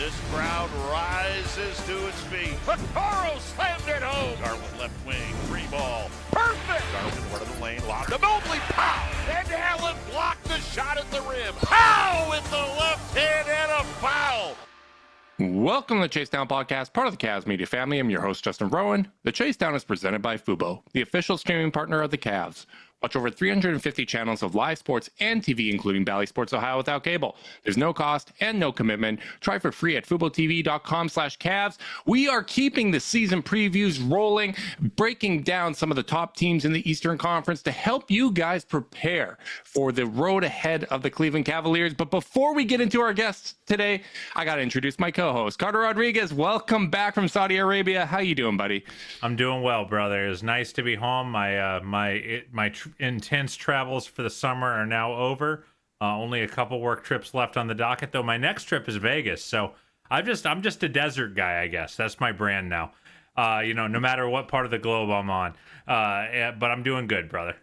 This crowd rises to its feet. Vaccaro slammed it home. Garland left wing, free ball. Perfect! Garland one of the lane, lobbed to Mobley. Pow! And Allen blocked the shot at the rim. Pow! With the left hand and a foul. Welcome to the Chase Down Podcast, part of the Cavs media family. I'm your host, Justin Rowan. The Chase Down is presented by Fubo, the official streaming partner of the Cavs. Watch over 350 channels of live sports and TV, including Bally Sports Ohio without cable. There's no cost and no commitment. Try for free at FuboTV.com/Cavs. We are keeping the season previews rolling, breaking down some of the top teams in the Eastern Conference to help you guys prepare for the road ahead of the Cleveland Cavaliers. But before we get into our guests today, I got to introduce my co-host, Carter Rodriguez. Welcome back from Saudi Arabia. How you doing, buddy? I'm doing well, brother. It's nice to be home. My intense travels for the summer are now over. Only a couple work trips left on the docket, though. My next trip is Vegas, so I'm just a desert guy, I guess. That's my brand now. No matter what part of the globe I'm on. But I'm doing good, brother.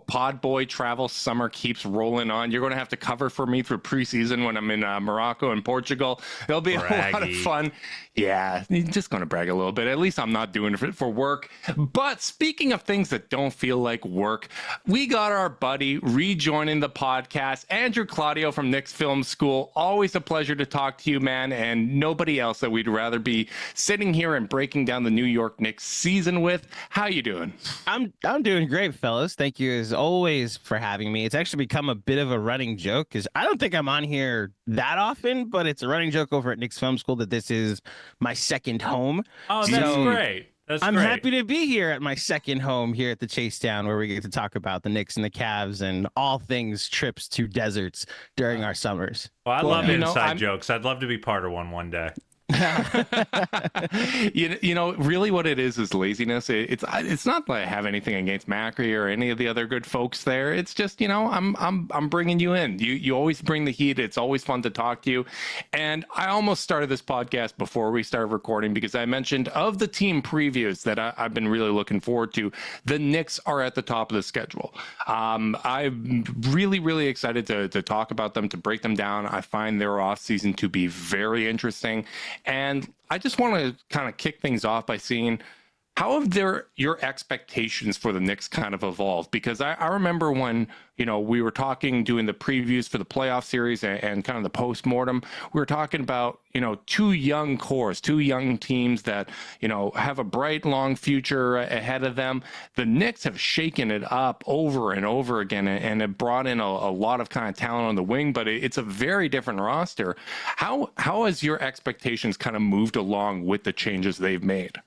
Pod boy travel summer keeps rolling on. You're going to have to cover for me through preseason when I'm in Morocco and Portugal. It'll be a lot of fun. Yeah, just going to brag a little bit. At least I'm not doing it for work. But speaking of things that don't feel like work, we got our buddy rejoining the podcast, Andrew Claudio from Knicks Film School. Always a pleasure to talk to you, man, and nobody else that we'd rather be sitting here and breaking down the New York Knicks season with. How you doing? I'm doing great, fellas. Thank you as always for having me. It's actually become a bit of a running joke because I don't think I'm on here that often, but it's a running joke over at Knicks Film School that this is my second home. Oh, that's great. I'm happy to be here at my second home here at the Chase Down, where we get to talk about the Knicks and the Cavs and all things trips to deserts during our summers. Well, I love inside jokes. I'd love to be part of one day. Really what it is laziness. It's not that I have anything against Macri or any of the other good folks there. It's just, I'm bringing you in. You always bring the heat. It's always fun to talk to you. And I almost started this podcast before we started recording because I mentioned of the team previews that I've been really looking forward to, the Knicks are at the top of the schedule. I'm really, really excited to talk about them, to break them down. I find their offseason to be very interesting. And I just want to kind of kick things off by seeing how have your expectations for the Knicks kind of evolved? Because I remember when, we were talking, doing the previews for the playoff series and kind of the post-mortem, we were talking about, two young cores, two young teams that, have a bright, long future ahead of them. The Knicks have shaken it up over and over again and have brought in a lot of kind of talent on the wing, but it's a very different roster. How has your expectations kind of moved along with the changes they've made?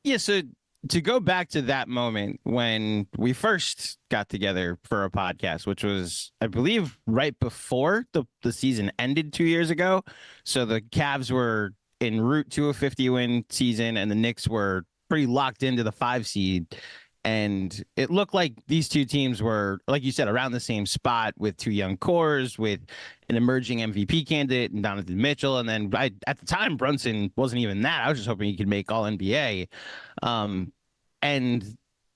Yeah, so to go back to that moment when we first got together for a podcast, which was, I believe, right before the season ended 2 years ago. So the Cavs were en route to a 50-win season, and the Knicks were pretty locked into the 5 seed. And it looked like these two teams were, like you said, around the same spot with two young cores, with an emerging MVP candidate and Donovan Mitchell. And then at the time, Brunson wasn't even that. I was just hoping he could make all NBA. And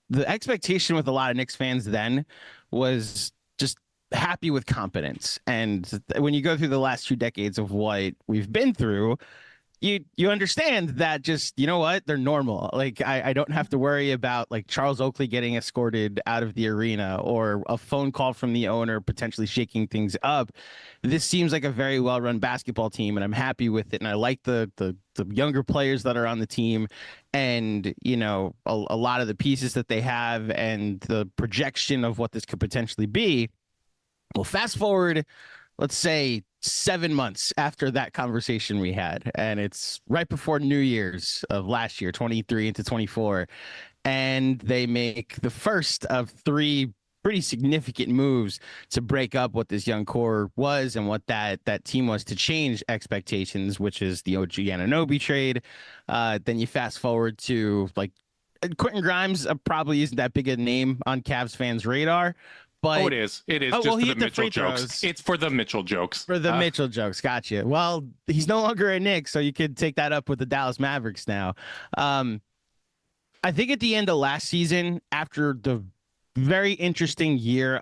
the expectation with a lot of Knicks fans then was just happy with competence. And when you go through the last 2 decades of what we've been through, you understand that just, they're normal. Like, I don't have to worry about like Charles Oakley getting escorted out of the arena or a phone call from the owner potentially shaking things up. This seems like a very well-run basketball team, and I'm happy with it. And I like the younger players that are on the team, and, a lot of the pieces that they have and the projection of what this could potentially be. Well, fast forward, let's say 7 months after that conversation we had, and it's right before New Year's of last year, 23 into 24, and they make the first of 3 pretty significant moves to break up what this young core was and what that team was, to change expectations, which is the OG Anunoby trade. Then you fast forward to like Quentin Grimes probably isn't that big a name on Cavs fans' radar. But, it is. Just for the Mitchell jokes. It's for the Mitchell jokes. For the Mitchell jokes. Gotcha. Well, he's no longer a Knick, so you could take that up with the Dallas Mavericks now. I think at the end of last season, after the very interesting year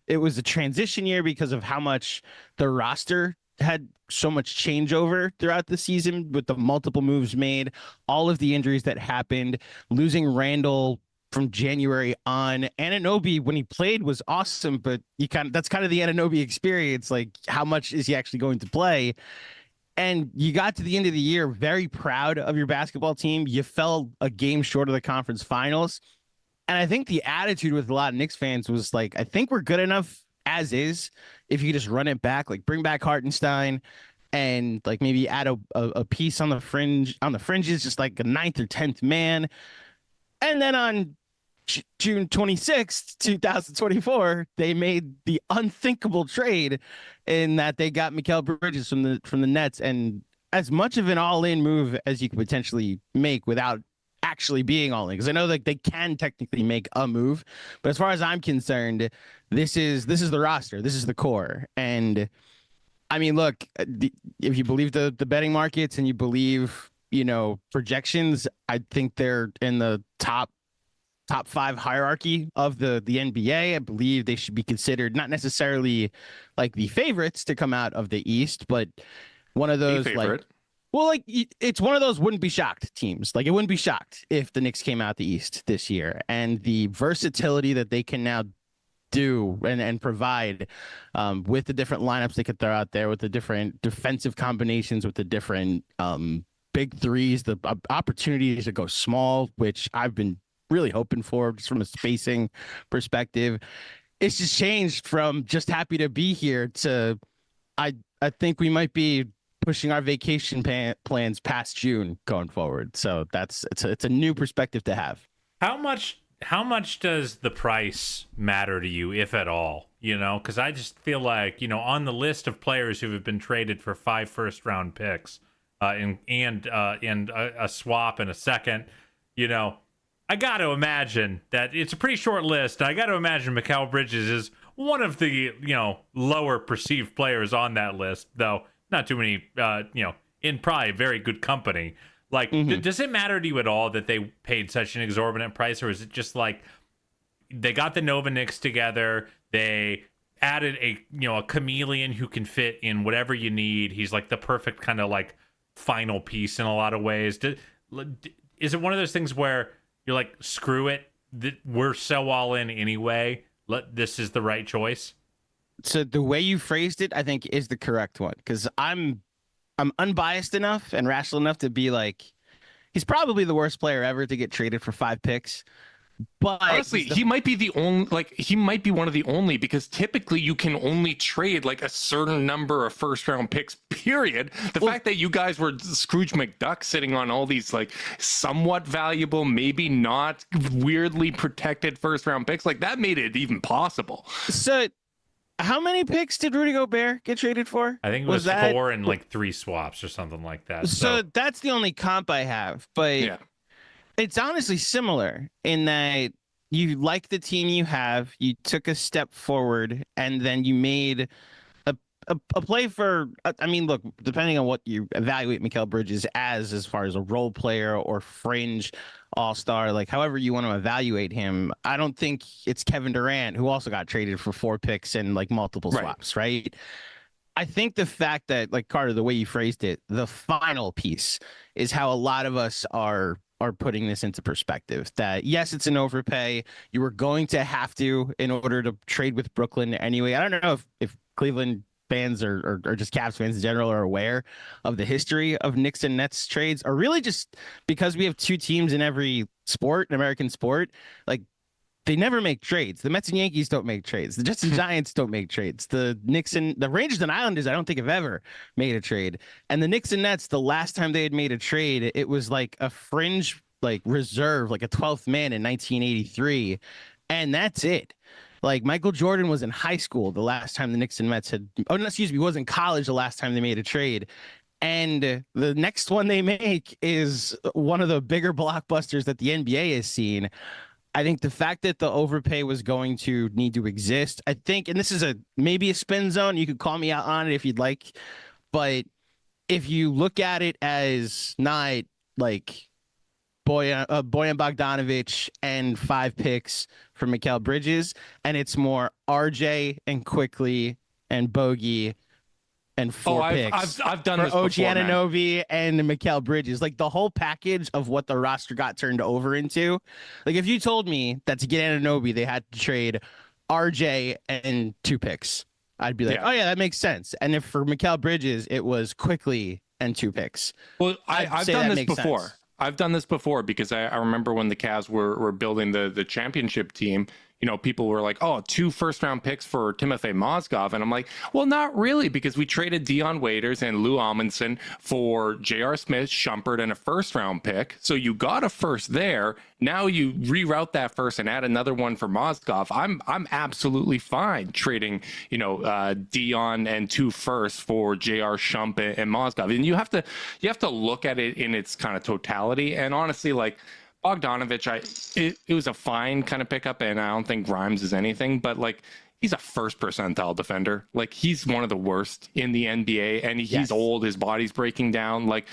it was a transition year because of how much the roster had so much changeover throughout the season with the multiple moves made, all of the injuries that happened, losing Randle from January on. Anunoby, when he played, was awesome, but that's kind of the Anunoby experience. Like, how much is he actually going to play? And you got to the end of the year very proud of your basketball team. You fell a game short of the conference finals. And I think the attitude with a lot of Knicks fans was like, I think we're good enough as is. If you could just run it back, like bring back Hartenstein and like maybe add a piece on the fringes, just like a 9th or 10th man. And then on June 26th, 2024, they made the unthinkable trade in that they got Mikal Bridges from the Nets. And as much of an all-in move as you could potentially make without actually being all in, because I know that they can technically make a move, but as far as I'm concerned, this is the roster, this is the core. And I mean, look, if you believe the betting markets and you believe, projections, I think they're in the top 5 hierarchy of the NBA. I believe they should be considered not necessarily like the favorites to come out of the East, but one of those it's one of those wouldn't be shocked teams. Like, it wouldn't be shocked if the Knicks came out the East this year. And the versatility that they can now do and provide with the different lineups they could throw out there, with the different defensive combinations, with the different big threes, the opportunities to go small, which I've been really hoping for just from a spacing perspective. It's just changed from just happy to be here to I think we might be pushing our vacation plans past June going forward. So it's a new perspective to have. How much does the price matter to you, if at all? Because I just feel like, on the list of players who have been traded for 5 first-round picks and a swap and a second, I got to imagine that it's a pretty short list. I got to imagine Mikal Bridges is one of the, lower perceived players on that list, though not too many, in probably very good company. Like, does it matter to you at all that they paid such an exorbitant price, or is it just like they got the Nova Knicks together, they added a chameleon who can fit in whatever you need? He's like the perfect kind of like final piece in a lot of ways. Is it one of those things where you're like, screw it, we're so all in anyway, this is the right choice? So the way you phrased it, I think, is the correct one, because I'm unbiased enough and rational enough to be like, he's probably the worst player ever to get traded for 5 picks. But honestly, he might be one of the only, because typically you can only trade like a certain number of first round picks, period. The fact that you guys were Scrooge McDuck sitting on all these like somewhat valuable, maybe not weirdly protected first round picks, like that made it even possible. So how many picks did Rudy Gobert get traded for? I think it was 4 and like 3 swaps or something like that. So that's the only comp I have, but yeah. It's honestly similar in that you like the team you have, you took a step forward, and then you made a play for, I mean, look, depending on what you evaluate Mikal Bridges as far as a role player or fringe all-star, like however you want to evaluate him, I don't think it's Kevin Durant, who also got traded for 4 picks and like multiple swaps, right? I think the fact that, like, Carter, the way you phrased it, the final piece is how a lot of us are putting this into perspective, that yes, it's an overpay. You were going to have to in order to trade with Brooklyn anyway. I don't know if Cleveland fans or just Cavs fans in general are aware of the history of Knicks and Nets trades, or really just because we have 2 teams in every sport, an American sport, like they never make trades. The Mets and Yankees don't make trades. The Jets and Giants don't make trades. The Knicks and the Rangers and Islanders, I don't think have ever made a trade. And the Knicks and Nets, the last time they had made a trade, it was like a fringe, like reserve, like a 12th man in 1983. And that's it. Like Michael Jordan was in high school the last time the Knicks and Mets had, he was in college the last time they made a trade. And the next one they make is one of the bigger blockbusters that the NBA has seen. I think the fact that the overpay was going to need to exist, I think, and this is maybe a spin zone, you could call me out on it if you'd like, but if you look at it as not like Boyan Bogdanovic and 5 picks for Mikal Bridges, and it's more RJ and Quickly and Bogey and 4 picks. I've done for this OG before, man. Anunoby and Mikal Bridges. Like the whole package of what the roster got turned over into. Like if you told me that to get Anunoby, they had to trade RJ and 2 picks, I'd be like, Yeah. oh yeah, that makes sense. And if for Mikal Bridges, it was quickly and 2 picks. Well, I've say done that this makes before. sense. I've done this before because I remember when the Cavs were building the championship team, you know, people were like, oh, 2 first-round picks for Timofey Mozgov. And I'm like, well, not really, because we traded Dion Waiters and Lou Amundsen for J.R. Smith, Shumpert, and a first-round pick. So you got a first there. Now you reroute that first and add another one for Mozgov. I'm absolutely fine trading, you know, Dion and 2 firsts for J.R. Shump and Mozgov. And you have to look at it in its kind of totality. And honestly, like, Bogdanovich, it was a fine kind of pickup, and I don't think Grimes is anything, but like he's a first percentile defender. Like he's one of the worst in the NBA, and he's old. His body's breaking down. Like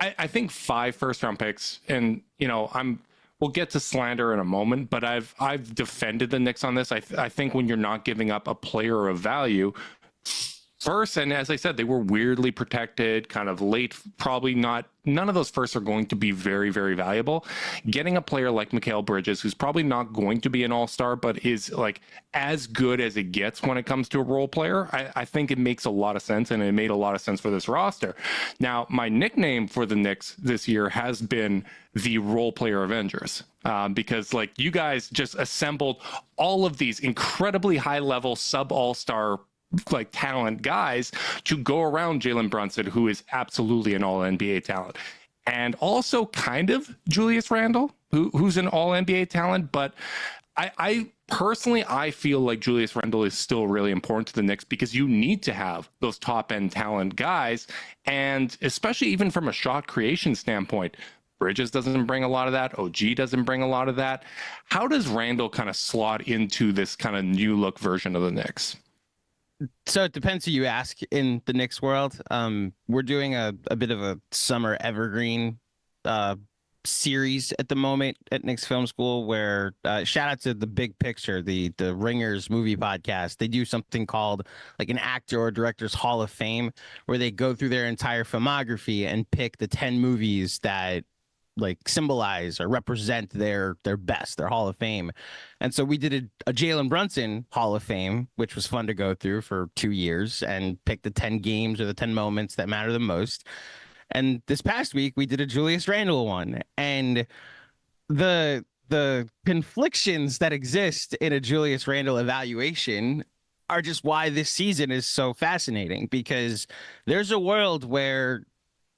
I think 5 first-round picks, and you know we'll get to slander in a moment, but I've defended the Knicks on this. I think when you're not giving up a player of value first, and as I said, they were weirdly protected, kind of late, probably not. None of those firsts are going to be very, very valuable. Getting a player like Mikal Bridges, who's probably not going to be an all-star, but is like as good as it gets when it comes to a role player, I think it makes a lot of sense, and it made a lot of sense for this roster. Now, my nickname for the Knicks this year has been the Role Player Avengers, because like you guys just assembled all of these incredibly high-level sub-all-star like talent guys to go around Jalen Brunson, who is absolutely an all NBA talent, and also kind of Julius Randle, who's an all NBA talent. But I personally, I feel like Julius Randle is still really important to the Knicks because you need to have those top end talent guys. And especially even from a shot creation standpoint, Bridges doesn't bring a lot of that. OG doesn't bring a lot of that. How does Randle kind of slot into this kind of new look version of the Knicks? So it depends who you ask in the Knicks world. We're doing a bit of a summer evergreen series at the moment at Knicks Film School, where shout out to The Big Picture, the Ringers movie podcast. They do something called like an actor or director's Hall of Fame, where they go through their entire filmography and pick the 10 movies that like symbolize or represent their best, their Hall of Fame. And so we did a Jalen Brunson Hall of Fame, which was fun to go through for 2 years and pick the 10 games or the 10 moments that matter the most. And this past week we did a Julius Randle one, and the conflictions that exist in a Julius Randle evaluation are just why this season is so fascinating, because there's a world where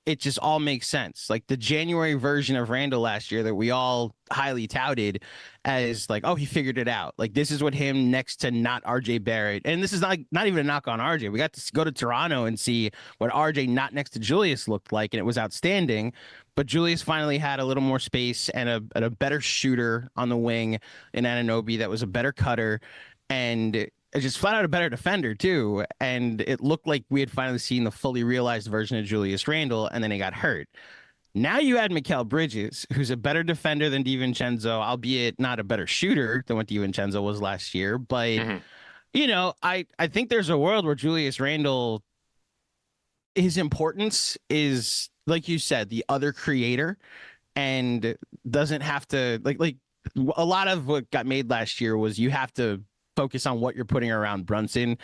it just all makes sense. Like the January version of Randle last year that we all highly touted as like, oh, he figured it out. Like this is what him next to not RJ Barrett. And this is not even a knock on RJ. We got to go to Toronto and see what RJ not next to Julius looked like, and it was outstanding. But Julius finally had a little more space and a better shooter on the wing in Anunoby that was a better cutter, and just flat out a better defender too. And it looked like we had finally seen the fully realized version of Julius Randle, and then he got hurt. Now you add Mikal Bridges, who's a better defender than DiVincenzo, albeit not a better shooter than what DiVincenzo was last year. But, you know, I think there's a world where Julius Randle, his importance is, like you said, the other creator, and doesn't have to like a lot of what got made last year was you have to focus on what you're putting around Brunson.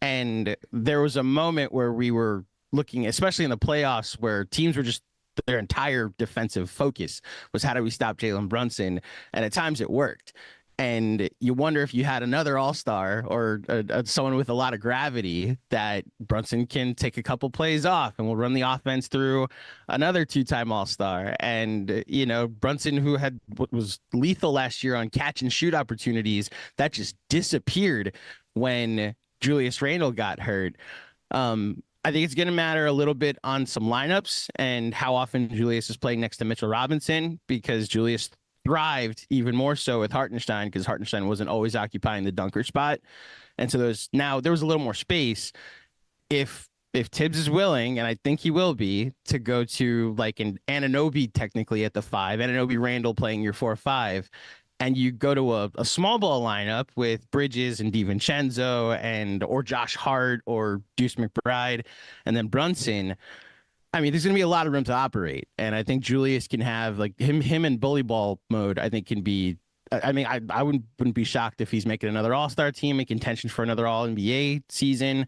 And there was a moment where we were looking, especially in the playoffs, where teams were just, their entire defensive focus was how do we stop Jalen Brunson? And at times it worked. And you wonder if you had another all-star or someone with a lot of gravity, that Brunson can take a couple plays off and we'll run the offense through another 2-time all-star. And, you know, Brunson, who was lethal last year on catch and shoot opportunities, that just disappeared when Julius Randle got hurt. I think it's going to matter a little bit on some lineups and how often Julius is playing next to Mitchell Robinson, because Julius thrived even more so with Hartenstein, because Hartenstein wasn't always occupying the dunker spot. And so there was a little more space. If Tibbs is willing, and I think he will be, to go to like an Anunoby technically at the 5, Anunoby Randle playing your 4-5, and you go to a small ball lineup with Bridges and DiVincenzo or Josh Hart or Deuce McBride and then Brunson, I mean, there's going to be a lot of room to operate. And I think Julius can have like him in bully ball mode, I think can be, I mean, I wouldn't be shocked if he's making another all-star team, in contention for another all-NBA season.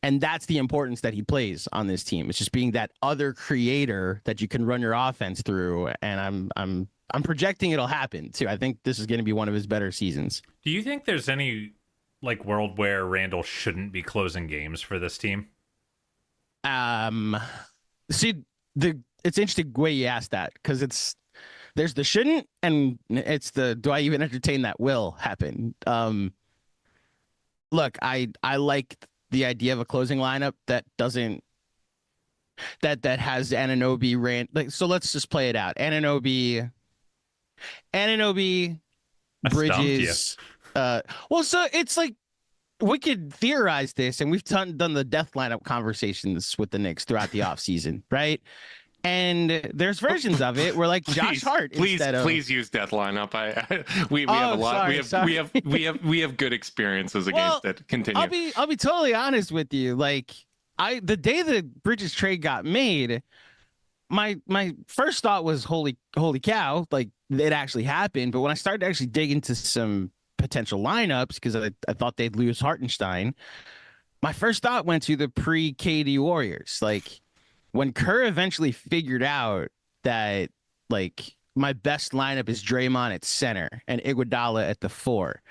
And that's the importance that he plays on this team. It's just being that other creator that you can run your offense through. And I'm projecting it'll happen too. I think this is going to be one of his better seasons. Do you think there's any like world where Randle shouldn't be closing games for this team? See, it's interesting way you asked that, because there's the shouldn't and it's the do I even entertain that will happen. Look, I like the idea of a closing lineup that doesn't that has Anunoby like, so let's just play it out. Anunoby, Bridges. Well, so it's like we could theorize this, and we've done the death lineup conversations with the Knicks throughout the offseason, right? And there's versions of it where like Josh Hart. Please use death lineup. We have a lot. We have good experiences against it. Continue. I'll be totally honest with you. Like the day the Bridges trade got made, my first thought was holy cow, like it actually happened. But when I started to actually dig into some potential lineups, because I thought they'd lose Hartenstein, my first thought went to the pre-KD Warriors. Like when Kerr eventually figured out that like my best lineup is Draymond at center and Iguodala at the 4.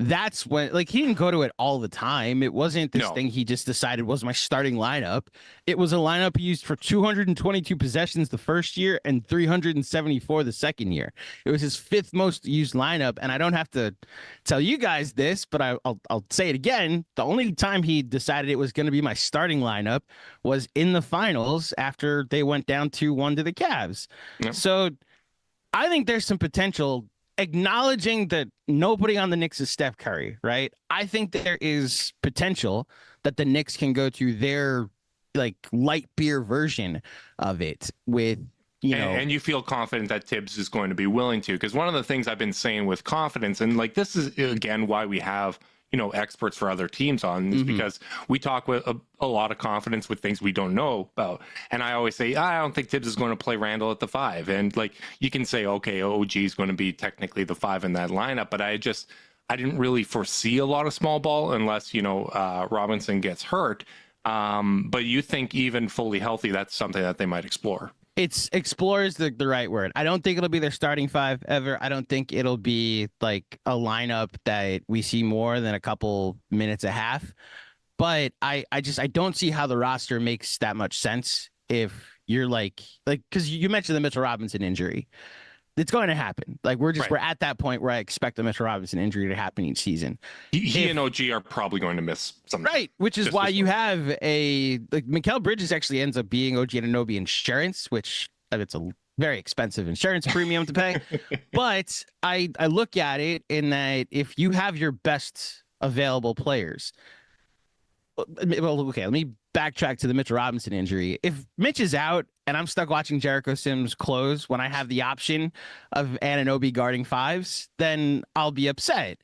That's when, like, he didn't go to it all the time. It wasn't this thing he just decided was my starting lineup. It was a lineup he used for 222 possessions the first year and 374 the second year. It was his 5th most used lineup. And I don't have to tell you guys this, but I'll say it again. The only time he decided it was going to be my starting lineup was in the finals after they went down 2-1 to the Cavs. Yep. So I think there's some potential, acknowledging that nobody on the Knicks is Steph Curry, right? I think there is potential that the Knicks can go to their like light beer version of it with, you know. And you feel confident that Tibbs is going to be willing to, because one of the things I've been saying with confidence, and like this is again why we have, you know, experts for other teams on, is because we talk with a lot of confidence with things we don't know about. And I always say, I don't think Tibbs is going to play Randle at the 5. And like, you can say, okay, OG is going to be technically the 5 in that lineup, but I didn't really foresee a lot of small ball unless, you know, Robinson gets hurt. But you think even fully healthy, that's something that they might explore. It's explore is the right word. I don't think it'll be their starting 5 ever. I don't think it'll be like a lineup that we see more than a couple minutes a half. But I don't see how the roster makes that much sense if you're like because you mentioned the Mitchell Robinson injury. It's going to happen. Like we're at that point where I expect the Mitchell Robinson injury to happen each season. He and OG are probably going to miss something. Right, which is why you have Mikal Bridges actually ends up being OG Anunoby insurance, which it's a very expensive insurance premium to pay. But I look at it in that if you have your best available players, well, okay, let me backtrack to the Mitchell Robinson injury. If Mitch is out and I'm stuck watching Jericho Sims close when I have the option of Anunoby guarding 5s, then I'll be upset.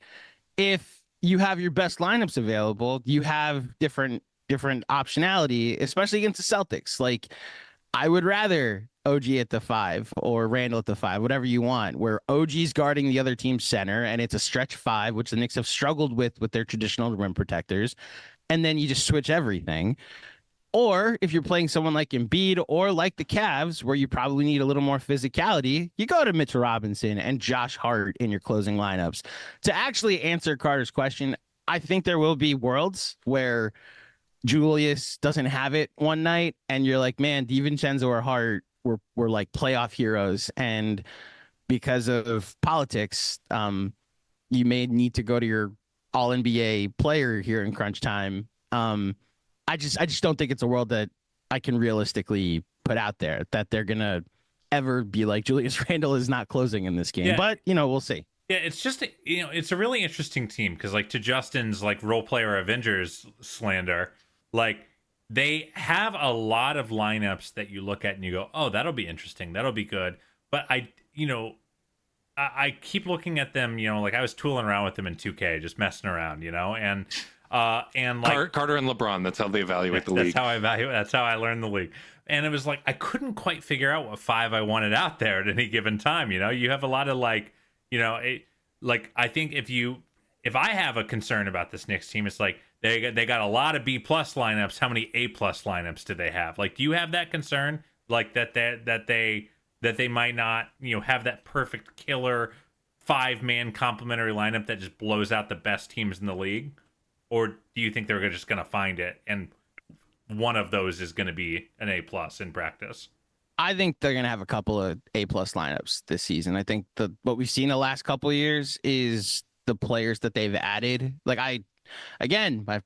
If you have your best lineups available, you have different optionality, especially against the Celtics. Like I would rather OG at the 5 or Randle at the 5, whatever you want, where OG's guarding the other team's center and it's a stretch 5, which the Knicks have struggled with their traditional rim protectors. And then you just switch everything. Or if you're playing someone like Embiid or like the Cavs, where you probably need a little more physicality, you go to Mitchell Robinson and Josh Hart in your closing lineups. To actually answer Carter's question, I think there will be worlds where Julius doesn't have it one night and you're like, man, DiVincenzo or Hart were like playoff heroes. And because of politics, you may need to go to your all NBA player here in crunch time. I just don't think it's a world that I can realistically put out there that they're going to ever be like Julius Randle is not closing in this game. Yeah. But, you know, we'll see. Yeah, it's just, you know, it's a really interesting team because like to Justin's like role player Avengers slander, like they have a lot of lineups that you look at and you go, oh, that'll be interesting. That'll be good. But I I keep looking at them, like I was tooling around with them in 2K, just messing around, and like Carter and LeBron. That's how they evaluate the league. That's how I learned the league. And it was like I couldn't quite figure out what five I wanted out there at any given time. You have a lot of like, like I think if I have a concern about this Knicks team, it's like they got a lot of B+ lineups. How many A+ lineups do they have? Like, do you have that concern? Like that they might not, have that perfect killer 5-man complementary lineup that just blows out the best teams in the league? Or do you think they're just going to find it and one of those is going to be an A+ in practice? I think they're going to have a couple of A+ lineups this season. I think what we've seen the last couple of years is the players that they've added. Like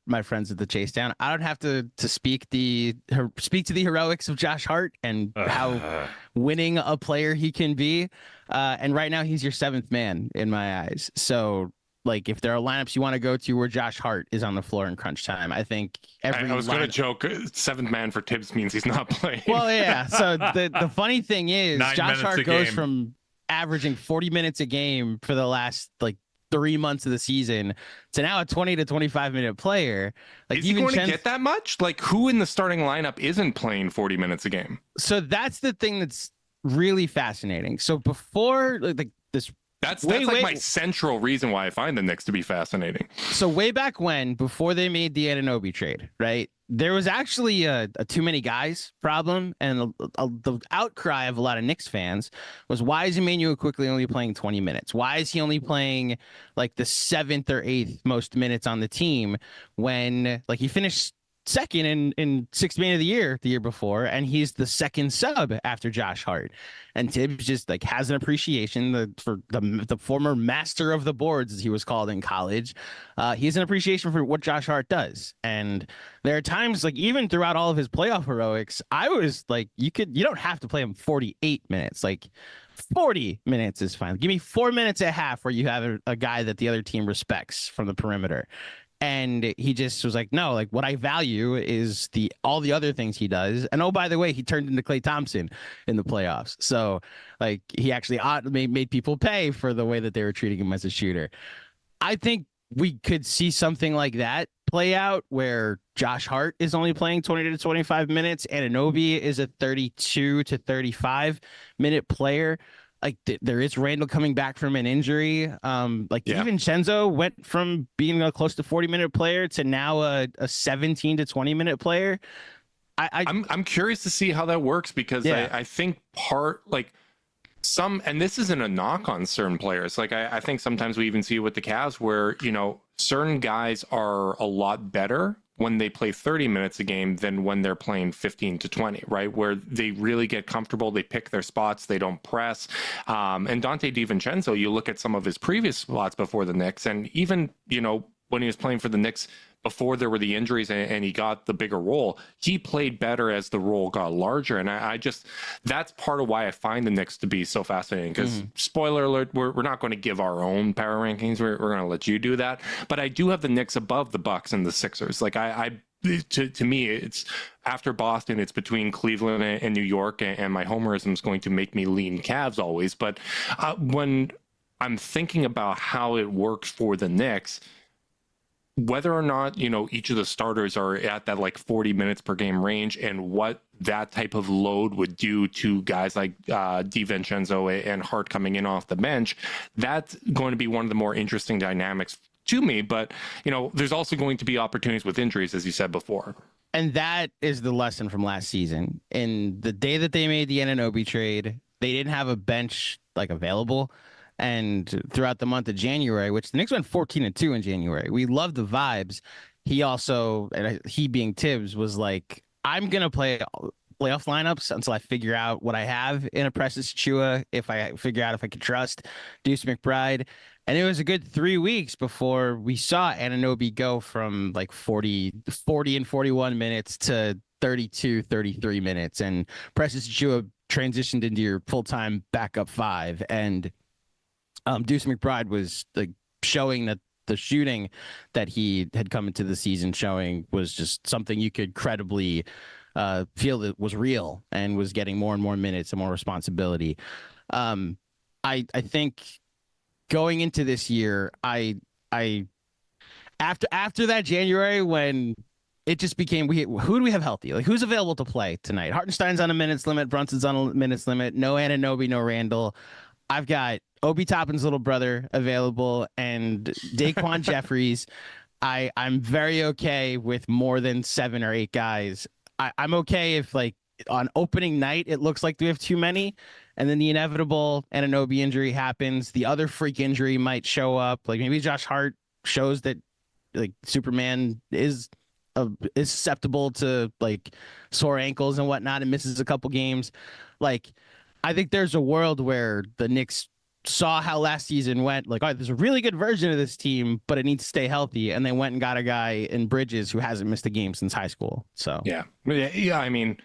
my friends at the Chase Down, I don't have to speak to the heroics of Josh Hart and how winning a player he can be. And right now he's your 7th man in my eyes. So like if there are lineups you want to go to where Josh Hart is on the floor in crunch time, I think I was going to joke 7th man for Tibbs means he's not playing. Well, yeah. So the funny thing is Josh Hart goes game from averaging 40 minutes a game for the last like 3 months of the season to now a 20 to 25 minute player. Like, is he going to get that much? Like, who in the starting lineup isn't playing 40 minutes a game? So that's the thing that's really fascinating. So before that's my central reason why I find the Knicks to be fascinating. So way back when, before they made the Anunoby trade, right, there was actually a too many guys problem, and the outcry of a lot of Knicks fans was, why is Immanuel quickly only playing 20 minutes? Why is he only playing like the 7th or 8th most minutes on the team when like he finished second in 6th man of the year before, and he's the second sub after Josh Hart? And Tibbs just like has an appreciation for the former master of the boards, as he was called in college. He has an appreciation for what Josh Hart does. And there are times, like even throughout all of his playoff heroics, I was like, you don't have to play him 48 minutes. Like 40 minutes is fine. Give me 4 minutes at half where you have a guy that the other team respects from the perimeter. And he just was like, no, like what I value is all the other things he does. And oh, by the way, he turned into Klay Thompson in the playoffs. So like he actually made people pay for the way that they were treating him as a shooter. I think we could see something like that play out where Josh Hart is only playing 20 to 25 minutes. Anunoby is a 32 to 35 minute player. Like there is Randle coming back from an injury. DiVincenzo went from being a close to 40-minute player to now a 17 to 20-minute player. I'm curious to see how that works, because I think and this isn't a knock on certain players. Like I think sometimes we even see it with the Cavs where, certain guys are a lot better when they play 30 minutes a game than when they're playing 15 to 20, right? Where they really get comfortable, they pick their spots, they don't press. And Dante DiVincenzo, you look at some of his previous spots before the Knicks, and even, when he was playing for the Knicks before there were the injuries and he got the bigger role, he played better as the role got larger. And that's part of why I find the Knicks to be so fascinating, because spoiler alert, we're not going to give our own power rankings. We're going to let you do that. But I do have the Knicks above the Bucks and the Sixers. Like to me, it's after Boston, it's between Cleveland and New York, and my homerism is going to make me lean Cavs always. But when I'm thinking about how it works for the Knicks, whether or not, each of the starters are at that like 40 minutes per game range, and what that type of load would do to guys like DiVincenzo and Hart coming in off the bench, that's going to be one of the more interesting dynamics to me. But, there's also going to be opportunities with injuries, as you said before. And that is the lesson from last season. In the day that they made the Anunoby trade, they didn't have a bench like available. And throughout the month of January, which the Knicks went 14-2 in January, we loved the vibes. He being Tibbs, was like, I'm going to play playoff lineups until I figure out what I have in a Precious Achiuwa, if I figure out if I can trust Deuce McBride. And it was a good 3 weeks before we saw Anunoby go from like 40 and 41 minutes to 32, 33 minutes. And Precious Achiuwa transitioned into your full-time backup 5. And Deuce McBride was like showing that the shooting that he had come into the season showing was just something you could credibly feel that was real, and was getting more and more minutes and more responsibility. I think going into this year, I after that January when it just became who do we have healthy? Like, who's available to play tonight? Hartenstein's on a minutes limit. Brunson's on a minutes limit. No Anunoby, no Randall. I've got Obi Toppin's little brother available and Daquan Jeffries. I'm very okay with more than 7 or 8 guys. I'm okay if, like, on opening night it looks like we have too many, and then the inevitable Anunoby injury happens. The other freak injury might show up. Like, maybe Josh Hart shows that, like, Superman is susceptible to, like, sore ankles and whatnot and misses a couple games. Like, I think there's a world where the Knicks saw how last season went, like, all right, there's a really good version of this team, but it needs to stay healthy, and they went and got a guy in Bridges who hasn't missed a game since high school. So yeah. I mean,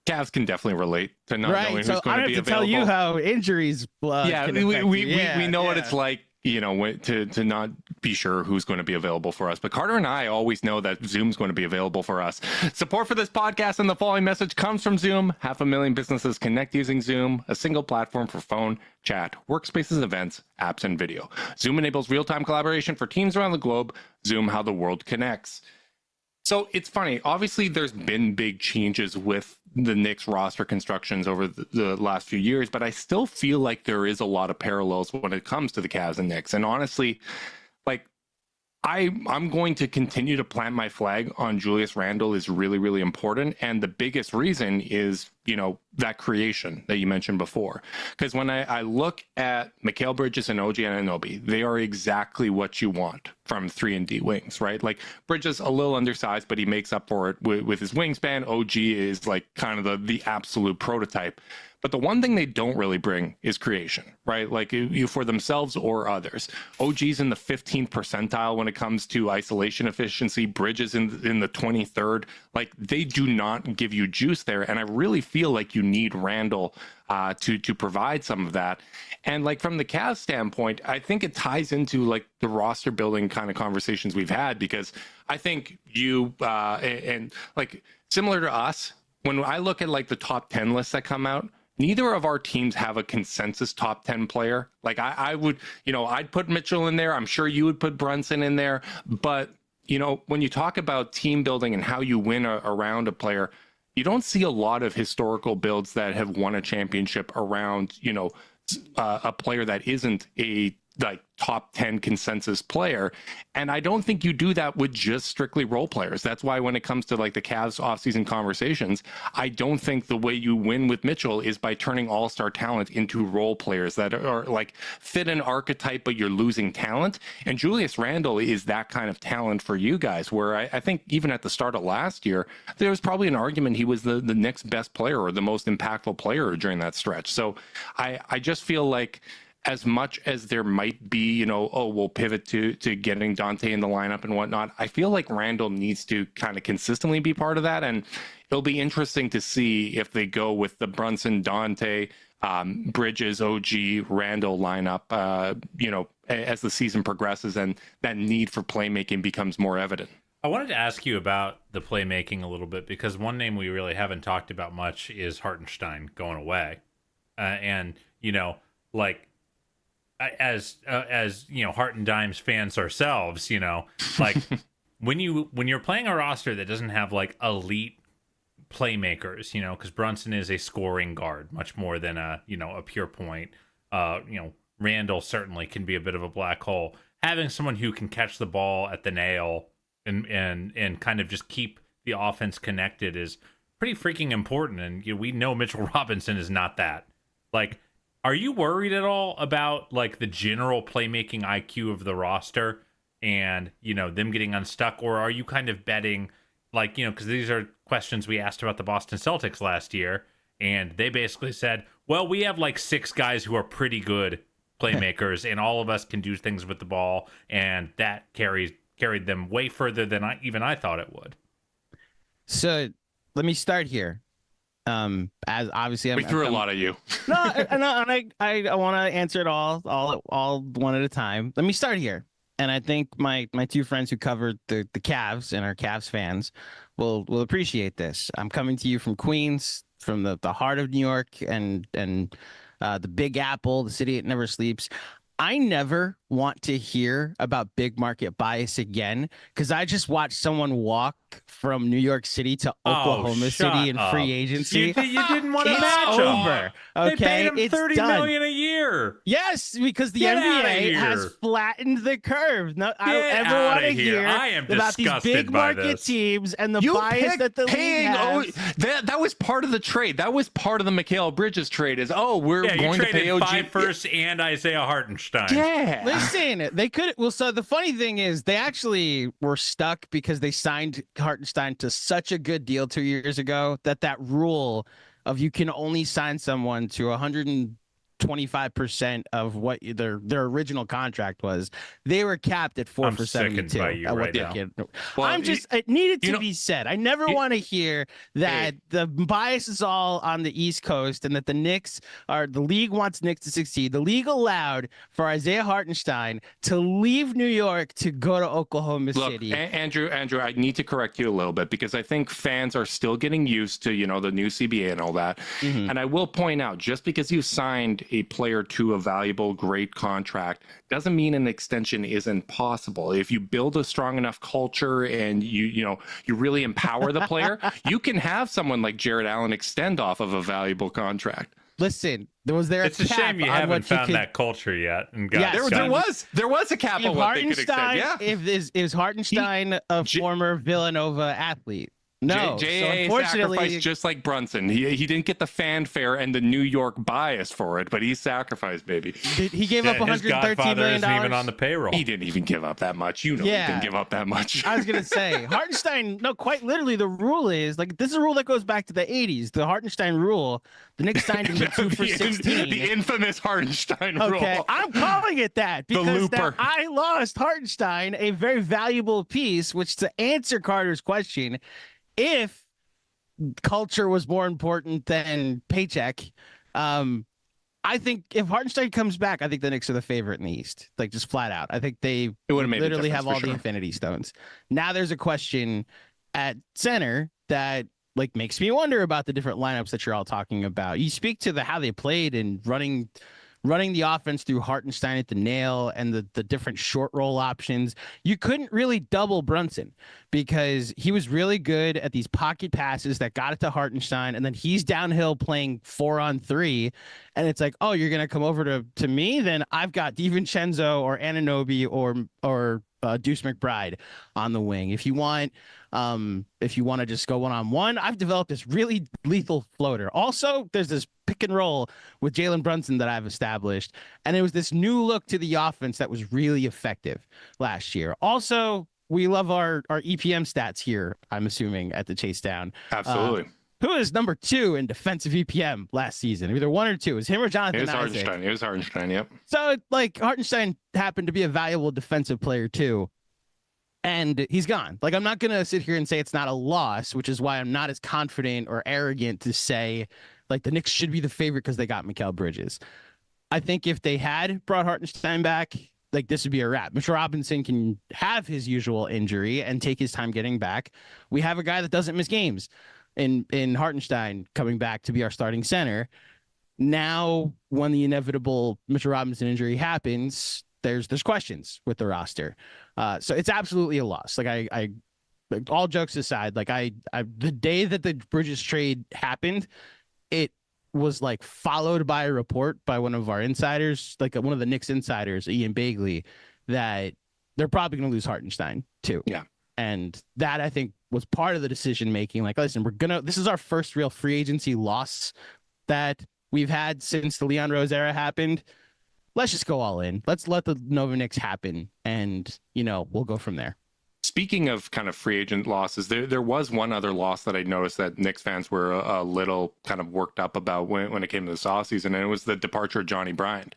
Cavs can definitely relate to not knowing who's going to be available. I don't have to tell you how injuries. We know what it's like, you know, to not be sure who's going to be available for us. But Carter and I always know that Zoom's going to be available for us. Support for this podcast and the following message comes from Zoom. 500,000 businesses connect using Zoom, a single platform for phone, chat, workspaces, events, apps, and video. Zoom enables real-time collaboration for teams around the globe. Zoom, how the world connects. So it's funny. Obviously, there's been big changes with the Knicks roster constructions over the last few years, but I still feel like there is a lot of parallels when it comes to the Cavs and Knicks. And honestly, like, I'm going to continue to plant my flag on Julius Randle is really, really important. And the biggest reason is, you know, that creation that you mentioned before. Because when I look at Mikal Bridges and OG Anunoby, they are exactly what you want from 3-and-D wings, right? Like, Bridges a little undersized, but he makes up for it with his wingspan. OG is like kind of the absolute prototype. But the one thing they don't really bring is creation, right? Like, you for themselves or others. OG's in the 15th percentile when it comes to isolation efficiency. Bridges in the 23rd. Like, they do not give you juice there. And I really feel like you need Randle to provide some of that. And, like, from the Cavs standpoint, I think it ties into, like, the roster building kind of conversations we've had, because I think you and like, similar to us, when I look at, like, the top 10 lists that come out, neither of our teams have a consensus top 10 player. Like, I would, you know, I'd put Mitchell in there. I'm sure you would put Brunson in there. But, you know, when you talk about team building and how you win around a player, you don't see a lot of historical builds that have won a championship around, you know, a player that isn't a, like, top 10 consensus player. And I don't think you do that with just strictly role players. That's why when it comes to, like, the Cavs offseason conversations, I don't think the way you win with Mitchell is by turning all-star talent into role players that are like fit an archetype, but you're losing talent. And Julius Randle is that kind of talent for you guys, where I think even at the start of last year, there was probably an argument he was the next best player or the most impactful player during that stretch. So I just feel like, as much as there might be, you know, oh, we'll pivot to getting Dante in the lineup and whatnot, I feel like Randle needs to kind of consistently be part of that. And it'll be interesting to see if they go with the Brunson, Dante, Bridges, OG, Randle lineup, you know, as the season progresses and that need for playmaking becomes more evident. I wanted to ask you about the playmaking a little bit, because one name we really haven't talked about much is Hartenstein going away. And, you know, like, as you know, Hart and Dimes fans ourselves, you know, like, when you're playing a roster that doesn't have, like, elite playmakers, you know, because Brunson is a scoring guard much more than a pure point. You know, Randle certainly can be a bit of a black hole. Having someone who can catch the ball at the nail and kind of just keep the offense connected is pretty freaking important. And, you know, we know Mitchell Robinson is not that. Like, are you worried at all about, like, the general playmaking IQ of the roster and, you know, them getting unstuck? Or are you kind of betting, like, you know, because these are questions we asked about the Boston Celtics last year, and they basically said, well, we have, like, 6 guys who are pretty good playmakers and all of us can do things with the ball, and that carried them way further than I thought it would. So let me start here. As obviously we threw a lot at you. No, I want to answer it all one at a time. Let me start here. And I think my 2 friends who covered the Cavs and are Cavs fans will appreciate this. I'm coming to you from Queens, from the heart of New York and the Big Apple, the city that never sleeps. I never want to hear about big market bias again because I just watched someone walk from New York City to Oklahoma City in free agency. You didn't want to It's match over. him. Okay, They paid him it's $30 done. million a year. Yes, because the Get outta NBA here. has flattened the curve. No, I don't Get ever want outta to here. hear I am about these disgusted big by market this. teams and the bias that the league has. That was part of the trade. That was part of the Mikal Bridges trade. Is we're Yeah, you going to pay traded OG 5 firsts and Isaiah Hartenstein. Yeah. Listen, they could. Well, so the funny thing is, they actually were stuck because they signed Hartenstein to such a good deal 2 years ago that rule of you can only sign someone to 125% of what their original contract was. They were capped at 4 I'm for sickened 72. by you at what right they now. could. Well, I'm just. It needed to know- be said. I never want to hear that the bias is all on the East Coast and that the league wants Knicks to succeed. The league allowed for Isaiah Hartenstein to leave New York to go to Oklahoma City. Andrew, I need to correct you a little bit because I think fans are still getting used to, the new CBA and all that. Mm-hmm. And I will point out, just because you signed a player to a valuable, great contract doesn't mean an extension isn't possible. If you build a strong enough culture and you really empower the player, you can have someone like Jared Allen extend off of a valuable contract. Listen, it's It's a shame you haven't found that culture yet. And got There was a cap on what they could extend. Yeah. Is Hartenstein a former Villanova athlete? No. J.A. sacrificed just like Brunson. He didn't get the fanfare and the New York bias for it, but he sacrificed, baby. He gave up his $113 godfather million. isn't even on the payroll. He didn't even give up that much. He didn't give up that much. I was going to say, Hartenstein, no, quite literally, the rule is, this is a rule that goes back to the 80s. The Hartenstein rule, the Knicks signed him to 2 for 16. The infamous Hartenstein rule. Okay, I'm calling it that because I lost Hartenstein, a very valuable piece, which to answer Carter's question, if culture was more important than paycheck, I think if Hartenstein comes back, I think the Knicks are the favorite in the East, just flat out. I think they literally have all the Infinity Stones. Now there's a question at center that makes me wonder about the different lineups that you're all talking about. You speak to how they played and running the offense through Hartenstein at the nail and the different short roll options. You couldn't really double Brunson because he was really good at these pocket passes that got it to Hartenstein, and then he's downhill playing 4-on-3, and it's like, oh, you're gonna come over to me? Then I've got DiVincenzo or Anunoby or Deuce McBride on the wing. If you want to just go one-on-one, I've developed this really lethal floater. Also, there's this pick and roll with Jalen Brunson that I've established, and it was this new look to the offense that was really effective last year. Also, we love our EPM stats here, I'm assuming, at the Chase Down. Absolutely. Who is number 2 in defensive EPM last season? Either 1 or 2. Is him or Jonathan Isaac? It was Hartenstein, yep. So, Hartenstein happened to be a valuable defensive player, too. And he's gone. I'm not going to sit here and say it's not a loss, which is why I'm not as confident or arrogant to say, the Knicks should be the favorite because they got Mikal Bridges. I think if they had brought Hartenstein back, this would be a wrap. Mitchell Robinson can have his usual injury and take his time getting back. We have a guy that doesn't miss games in Hartenstein coming back to be our starting center. Now, when the inevitable Mitchell Robinson injury happens, there's questions with the roster. So it's absolutely a loss. I all jokes aside, the day that the Bridges trade happened, it was followed by a report by one of our insiders, one of the Knicks insiders, Ian Bagley, that they're probably going to lose Hartenstein too. Yeah. And that, I think, was part of the decision making. Listen, this is our first real free agency loss that we've had since the Leon Rose era happened. Let's just go all in. Let's let the Nova Knicks happen, and we'll go from there. Speaking of kind of free agent losses, there was one other loss that I noticed that Knicks fans were a little kind of worked up about when it came to this offseason, and it was the departure of Johnny Bryant.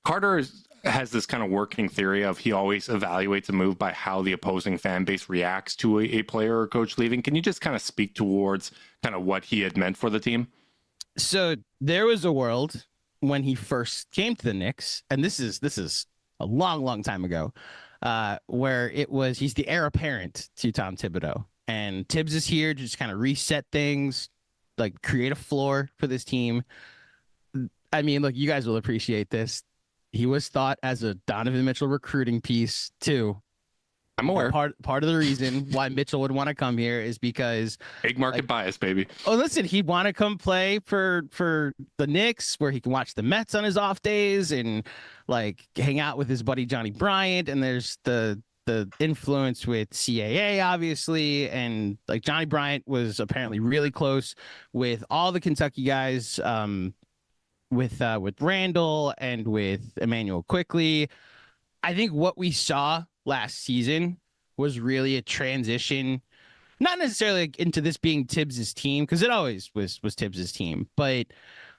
Carter has this kind of working theory of he always evaluates a move by how the opposing fan base reacts to a player or coach leaving. Can you just kind of speak towards kind of what he had meant for the team? So there was a world when he first came to the Knicks, and this is a long time ago, where he's the heir apparent to Tom Thibodeau, and Tibbs is here to just kind of reset things, create a floor for this team. I mean, look, you guys will appreciate this. he was thought as a Donovan Mitchell recruiting piece too. I'm aware. Part of the reason why Mitchell would want to come here is because Big market bias, baby. oh, listen, he'd want to come play for the Knicks, where he can watch the Mets on his off days and like hang out with his buddy Johnny Bryant. And there's the influence with CAA, obviously, and like Johnny Bryant was apparently really close with all the Kentucky guys, with Randall and with Emmanuel Quickly. I think what we saw last season was really a transition, not necessarily like into this being Tibbs's team, because it always was Tibbs's team, but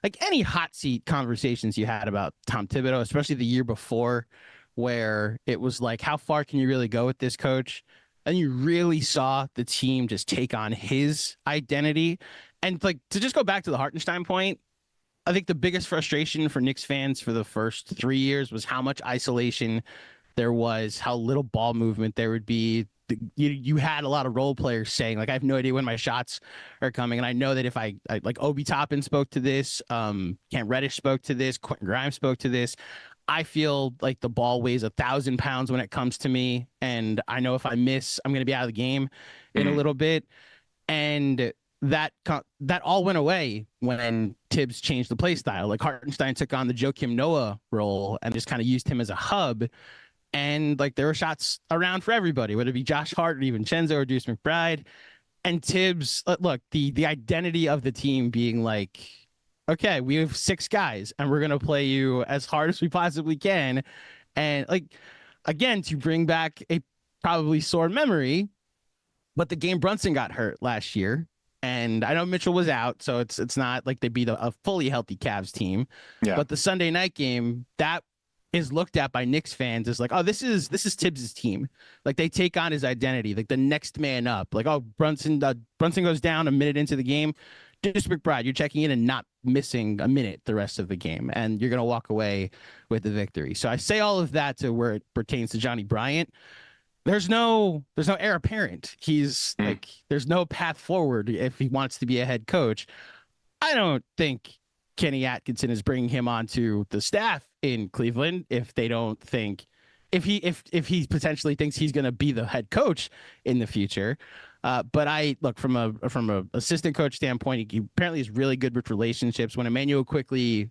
like any hot seat conversations you had about Tom Thibodeau, especially the year before, where it was like, how far can you really go with this coach? And you really saw the team just take on his identity. And like, to just go back to the Hartenstein point, I think the biggest frustration for Knicks fans for the first 3 years was how much isolation there was, how little ball movement there would be. You had a lot of role players saying, like, I have no idea when my shots are coming. And I know that if I like Obi Toppin spoke to this, Cam Reddish spoke to this, Quentin Grimes spoke to this. I feel like the ball weighs 1,000 pounds when it comes to me. And I know if I miss, I'm going to be out of the game in a little bit. And that all went away when Tibbs changed the play style. Like Hartenstein took on the Joakim Noah role and just kind of used him as a hub. And like there were shots around for everybody, whether it be Josh Hart or even Chenzo or Deuce McBride. And Tibbs, look, the identity of the team being like, okay, we have 6 guys and we're going to play you as hard as we possibly can. And like, again, to bring back a probably sore memory, but the game Brunson got hurt last year. And I know Mitchell was out, so it's not like they beat a fully healthy Cavs team. Yeah. But the Sunday night game, that is looked at by Knicks fans as like, oh, this is Tibbs's team. Like they take on his identity, like the next man up. Like, oh, Brunson goes down a minute into the game. Deuce McBride, you're checking in and not missing a minute the rest of the game, and you're gonna walk away with the victory. So I say all of that to where it pertains to Johnny Bryant. There's no heir apparent. He's like, there's no path forward if he wants to be a head coach. I don't think Kenny Atkinson is bringing him onto the staff in Cleveland if they don't think, if he potentially thinks he's going to be the head coach in the future. But I look from a assistant coach standpoint, he apparently is really good with relationships. When Emmanuel Quickly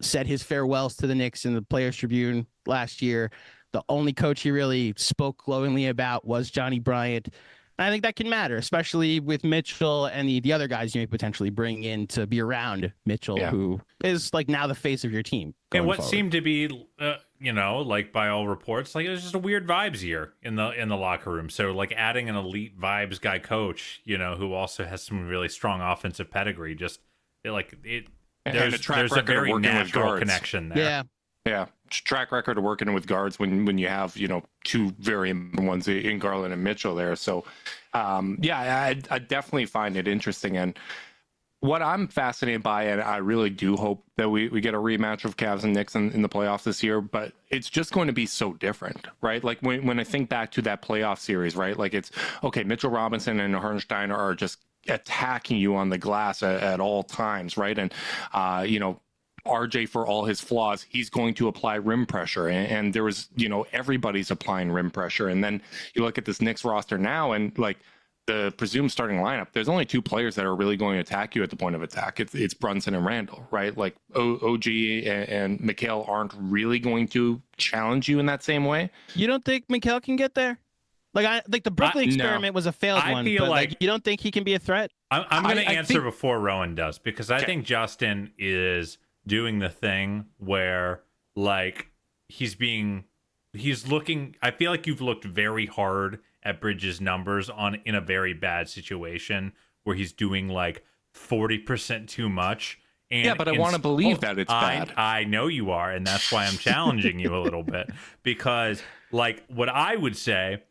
said his farewells to the Knicks in the Players Tribune last year, the only coach he really spoke glowingly about was Johnny Bryant. And I think that can matter, especially with Mitchell and the other guys you may potentially bring in to be around Mitchell, who is like now the face of your team. And what forward. seemed to be, like by all reports, like it was just a weird vibes year in the locker room. So like adding an elite vibes guy coach, who also has some really strong offensive pedigree, there's a very natural connection there. Yeah. Yeah, track record of working with guards when you have 2 very important ones in Garland and Mitchell there. So, I definitely find it interesting. And what I'm fascinated by, and I really do hope that we get a rematch of Cavs and Knicks in the playoffs this year. But it's just going to be so different, right? Like when I think back to that playoff series, right? Like it's okay. Mitchell Robinson and Hartenstein are just attacking you on the glass at all times, right? And RJ, for all his flaws, he's going to apply rim pressure, and there was, everybody's applying rim pressure. And then you look at this Knicks roster now, and like the presumed starting lineup, there's only 2 players that are really going to attack you at the point of attack. It's Brunson and Randle, right? Like OG and Mikal aren't really going to challenge you in that same way. You don't think Mikal can get there? Like the Brooklyn experiment was a failed one. I feel but like you don't think he can be a threat? I'm going to answer before Rowan does, because I think Justin is doing the thing where like he's looking. I feel like you've looked very hard at Bridges' numbers in a very bad situation where he's doing like 40% too much. And but I want to believe that it's bad. I know you are, and that's why I'm challenging you a little bit, because like what I would say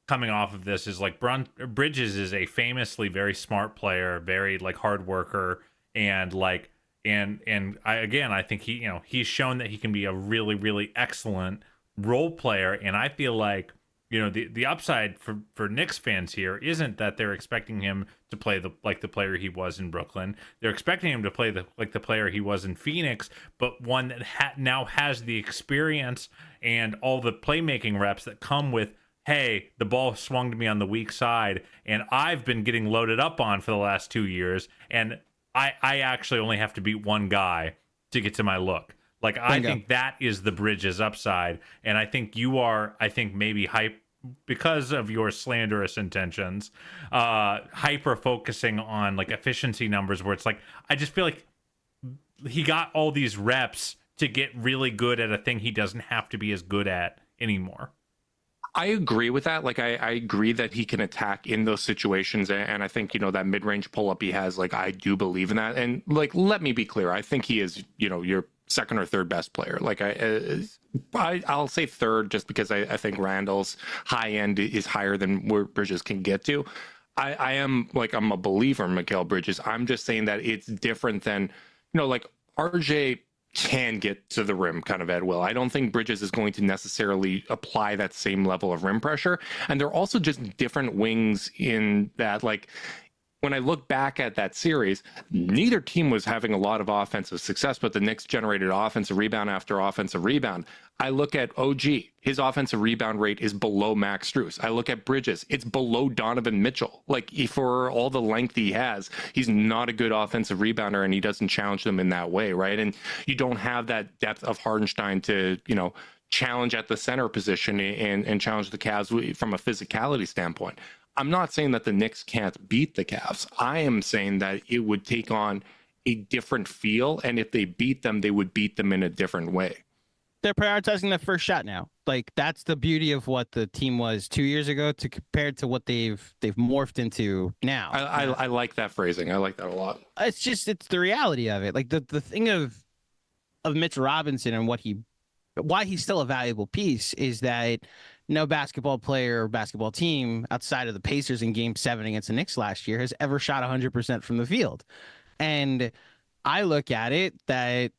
coming off of this is like Bridges is a famously very smart player, very like hard worker, and like I think he's shown that he can be a really, really excellent role player. And I feel like the upside for Knicks fans here isn't that they're expecting him to play like the player he was in Brooklyn. They're expecting him to play like the player he was in Phoenix, but one that now has the experience and all the playmaking reps that come with, hey, the ball swung to me on the weak side, and I've been getting loaded up on for the last 2 years, and I actually only have to beat one guy to get to my look. Like, I think that is the Bridges upside, and I think you are, maybe hype because of your slanderous intentions, hyper focusing on like efficiency numbers where it's like, I just feel like he got all these reps to get really good at a thing he doesn't have to be as good at anymore. I agree with that. Like, I agree that he can attack in those situations. And I think, that mid-range pull-up he has, like, I do believe in that. And, like, let me be clear. I think he is, your second or third best player. Like, I'll say third just because I think Randle's high end is higher than where Bridges can get to. I'm a believer in Mikal Bridges. I'm just saying that it's different than, like RJ can get to the rim kind of at will. I don't think Bridges is going to necessarily apply that same level of rim pressure. And they're also just different wings in that, like, when I look back at that series, neither team was having a lot of offensive success, but the Knicks generated offensive rebound after offensive rebound. I look at OG, his offensive rebound rate is below Max Strus. I look at Bridges, it's below Donovan Mitchell. Like, for all the length he has, he's not a good offensive rebounder, and he doesn't challenge them in that way, right? And you don't have that depth of Hartenstein to, challenge at the center position and challenge the Cavs from a physicality standpoint. I'm not saying that the Knicks can't beat the Cavs. I am saying that it would take on a different feel, and if they beat them, they would beat them in a different way. They're prioritizing the first shot now. Like, that's the beauty of what the team was 2 years ago to compared to what they've morphed into now. I like that phrasing. I like that a lot. It's the reality of it. Like, the thing of Mitchell Robinson and why he's still a valuable piece is that no basketball player or basketball team outside of the Pacers in Game 7 against the Knicks last year has ever shot 100% from the field. And I look at it that,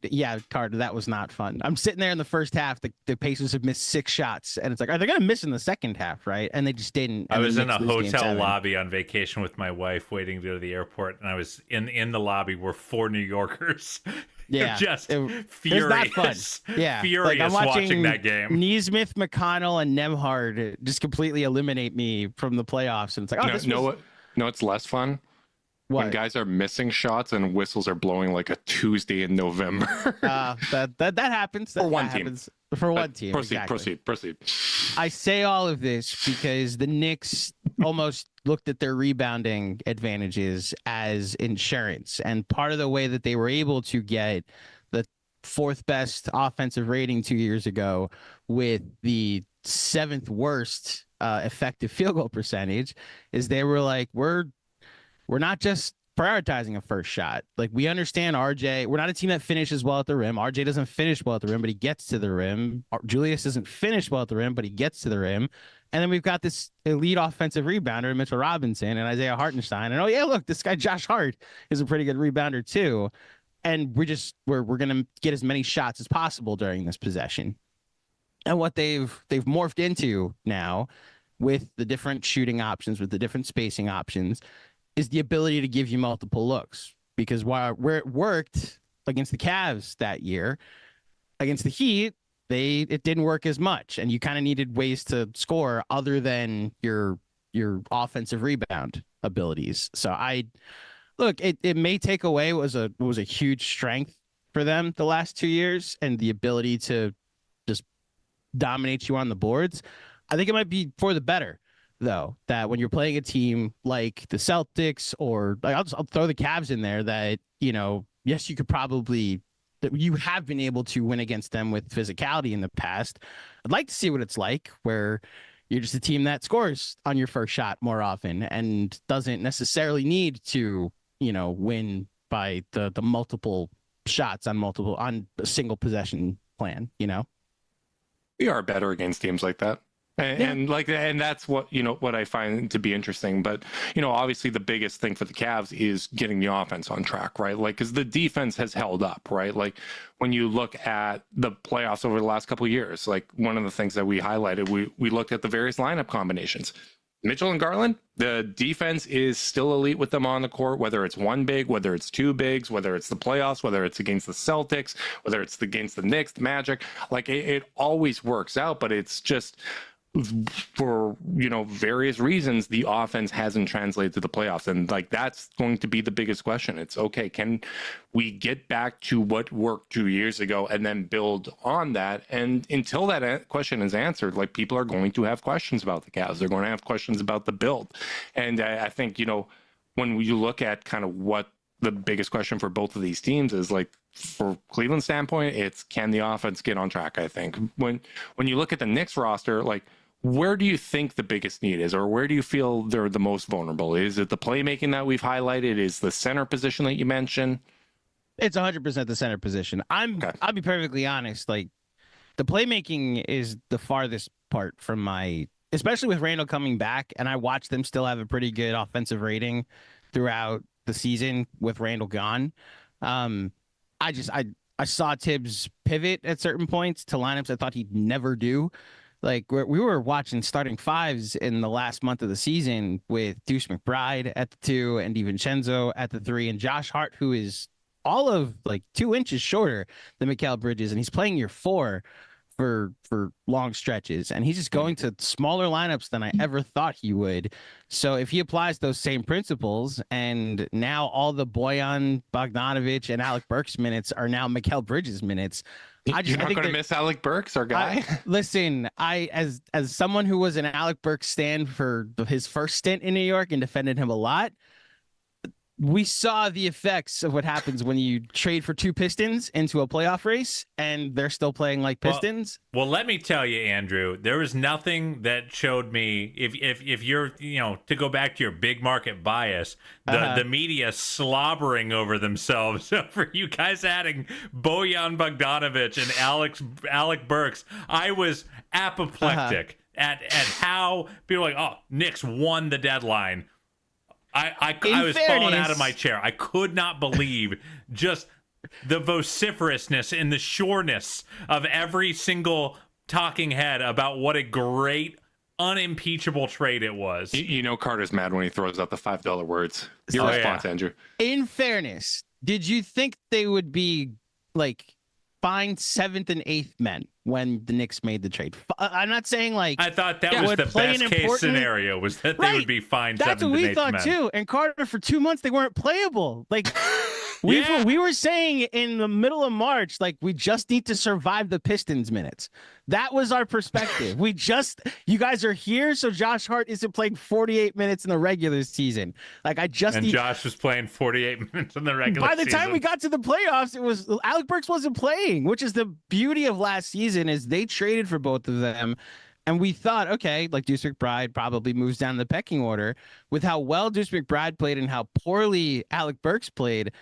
Carter, that was not fun. I'm sitting there in the first half. The Pacers have missed 6 shots, and it's like, are they going to miss in the second half, right? And they just didn't. I was in a hotel lobby on vacation with my wife waiting to go to the airport, and I was in the lobby were 4 New Yorkers. Yeah, just furious. It's not fun. Yeah, furious like, I'm watching that game. Neesmith, McConnell, and Nembhard just completely eliminate me from the playoffs, and it's like, it's less fun. What? When guys are missing shots and whistles are blowing like a Tuesday in November. that happens. For one team. Proceed. I say all of this because the Knicks almost looked at their rebounding advantages as insurance. And part of the way that they were able to get the 4th best offensive rating 2 years ago with the 7th worst effective field goal percentage is they were like, we're not just prioritizing a first shot. Like, we understand RJ. We're not a team that finishes well at the rim. RJ doesn't finish well at the rim, but he gets to the rim. Julius doesn't finish well at the rim, but he gets to the rim. And then we've got this elite offensive rebounder, Mitchell Robinson and Isaiah Hartenstein. And look, this guy Josh Hart is a pretty good rebounder too. And we're gonna get as many shots as possible during this possession. And what they've morphed into now with the different shooting options, with the different spacing options, is the ability to give you multiple looks. Because where it worked against the Cavs that year, against the Heat, it didn't work as much, and you kind of needed ways to score other than your offensive rebound abilities. So it may take away what was a huge strength for them the last 2 years, and the ability to just dominate you on the boards. I think it might be for the better, though, that when you're playing a team like the Celtics, or like, I'll throw the Cavs in there, that, yes, you could probably, that you have been able to win against them with physicality in the past. I'd like to see what it's like where you're just a team that scores on your first shot more often and doesn't necessarily need to, win by the multiple shots on a single possession plan, We are better against teams like that. And that's what, what I find to be interesting. But, obviously the biggest thing for the Cavs is getting the offense on track, right? Like, because the defense has held up, right? Like, when you look at the playoffs over the last couple of years, like one of the things that we highlighted, we looked at the various lineup combinations. Mitchell and Garland, the defense is still elite with them on the court, whether it's one big, whether it's two bigs, whether it's the playoffs, whether it's against the Celtics, whether it's against the Knicks, the Magic. Like, it always works out, but it's just, for various reasons, the offense hasn't translated to the playoffs, and like that's going to be the biggest question. It's okay, can we get back to what worked 2 years ago and then build on that? And until that question is answered, like, people are going to have questions about the Cavs. They're going to have questions about the build. And I think when you look at kind of what the biggest question for both of these teams is, like, for Cleveland's standpoint, it's can the offense get on track? I think when you look at the Knicks roster, like, where do you think the biggest need is, or where do you feel they're the most vulnerable? Is it the playmaking that we've highlighted? Is the center position that you mentioned? It's 100% the center position. I'll be perfectly honest. Like, the playmaking is the farthest part from especially with Randle coming back, and I watched them still have a pretty good offensive rating throughout the season with Randle gone. I saw Tibbs pivot at certain points to lineups I thought he'd never do. Like, we were watching starting fives in the last month of the season with Deuce McBride at the 2 and DiVincenzo at the 3, and Josh Hart, who is all of like 2 inches shorter than Mikal Bridges, and he's playing your 4 for long stretches, and he's just going to smaller lineups than I ever thought he would. So if he applies those same principles, and now all the Bojan Bogdanovic and Alec Burks minutes are now Mikal Bridges minutes, You're not going to miss Alec Burks, our guy. Listen, as someone who was an Alec Burks stan for his first stint in New York and defended him a lot, we saw the effects of what happens when you trade for 2 Pistons into a playoff race and they're still playing like Pistons. Well, let me tell you, Andrew, there was nothing that showed me, if you're, to go back to your big market bias, the media slobbering over themselves for you guys adding Bojan Bogdanovic and Alec Burks. I was apoplectic at how people were like, oh, Knicks won the deadline. I was falling out of my chair. I could not believe just the vociferousness and the sureness of every single talking head about what a great, unimpeachable trade it was. Carter's mad when he throws out the $5 words. Your response, Andrew. In fairness, did you think they would be like fine 7th and 8th men when the Knicks made the trade? I'm not saying like I thought that was the best case scenario, was that they would be fine 7th and 8th men. That's what we thought too. And Carter, for 2 months they weren't playable. Like we were saying in the middle of March, like, we just need to survive the Pistons minutes. That was our perspective. You guys are here, so Josh Hart isn't playing 48 minutes in the regular season. Like, Josh was playing 48 minutes in the regular season. By the time we got to the playoffs, it was Alec Burks wasn't playing, which is the beauty of last season, is they traded for both of them. And we thought, okay, like, Deuce McBride probably moves down the pecking order. With how well Deuce McBride played and how poorly Alec Burks played,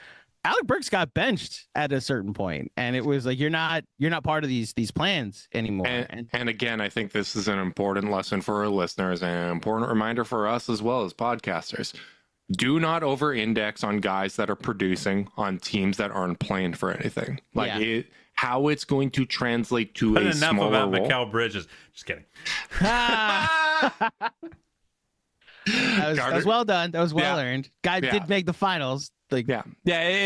Alec Burks got benched at a certain point, and it was like, you're not part of these plans anymore. And again, I think this is an important lesson for our listeners and an important reminder for us as well as podcasters. Do not over-index on guys that are producing on teams that aren't playing for anything. How it's going to translate to a smaller role. Enough about Mikal Bridges. Just kidding. That was well done. That was well earned. Guy did make the finals. At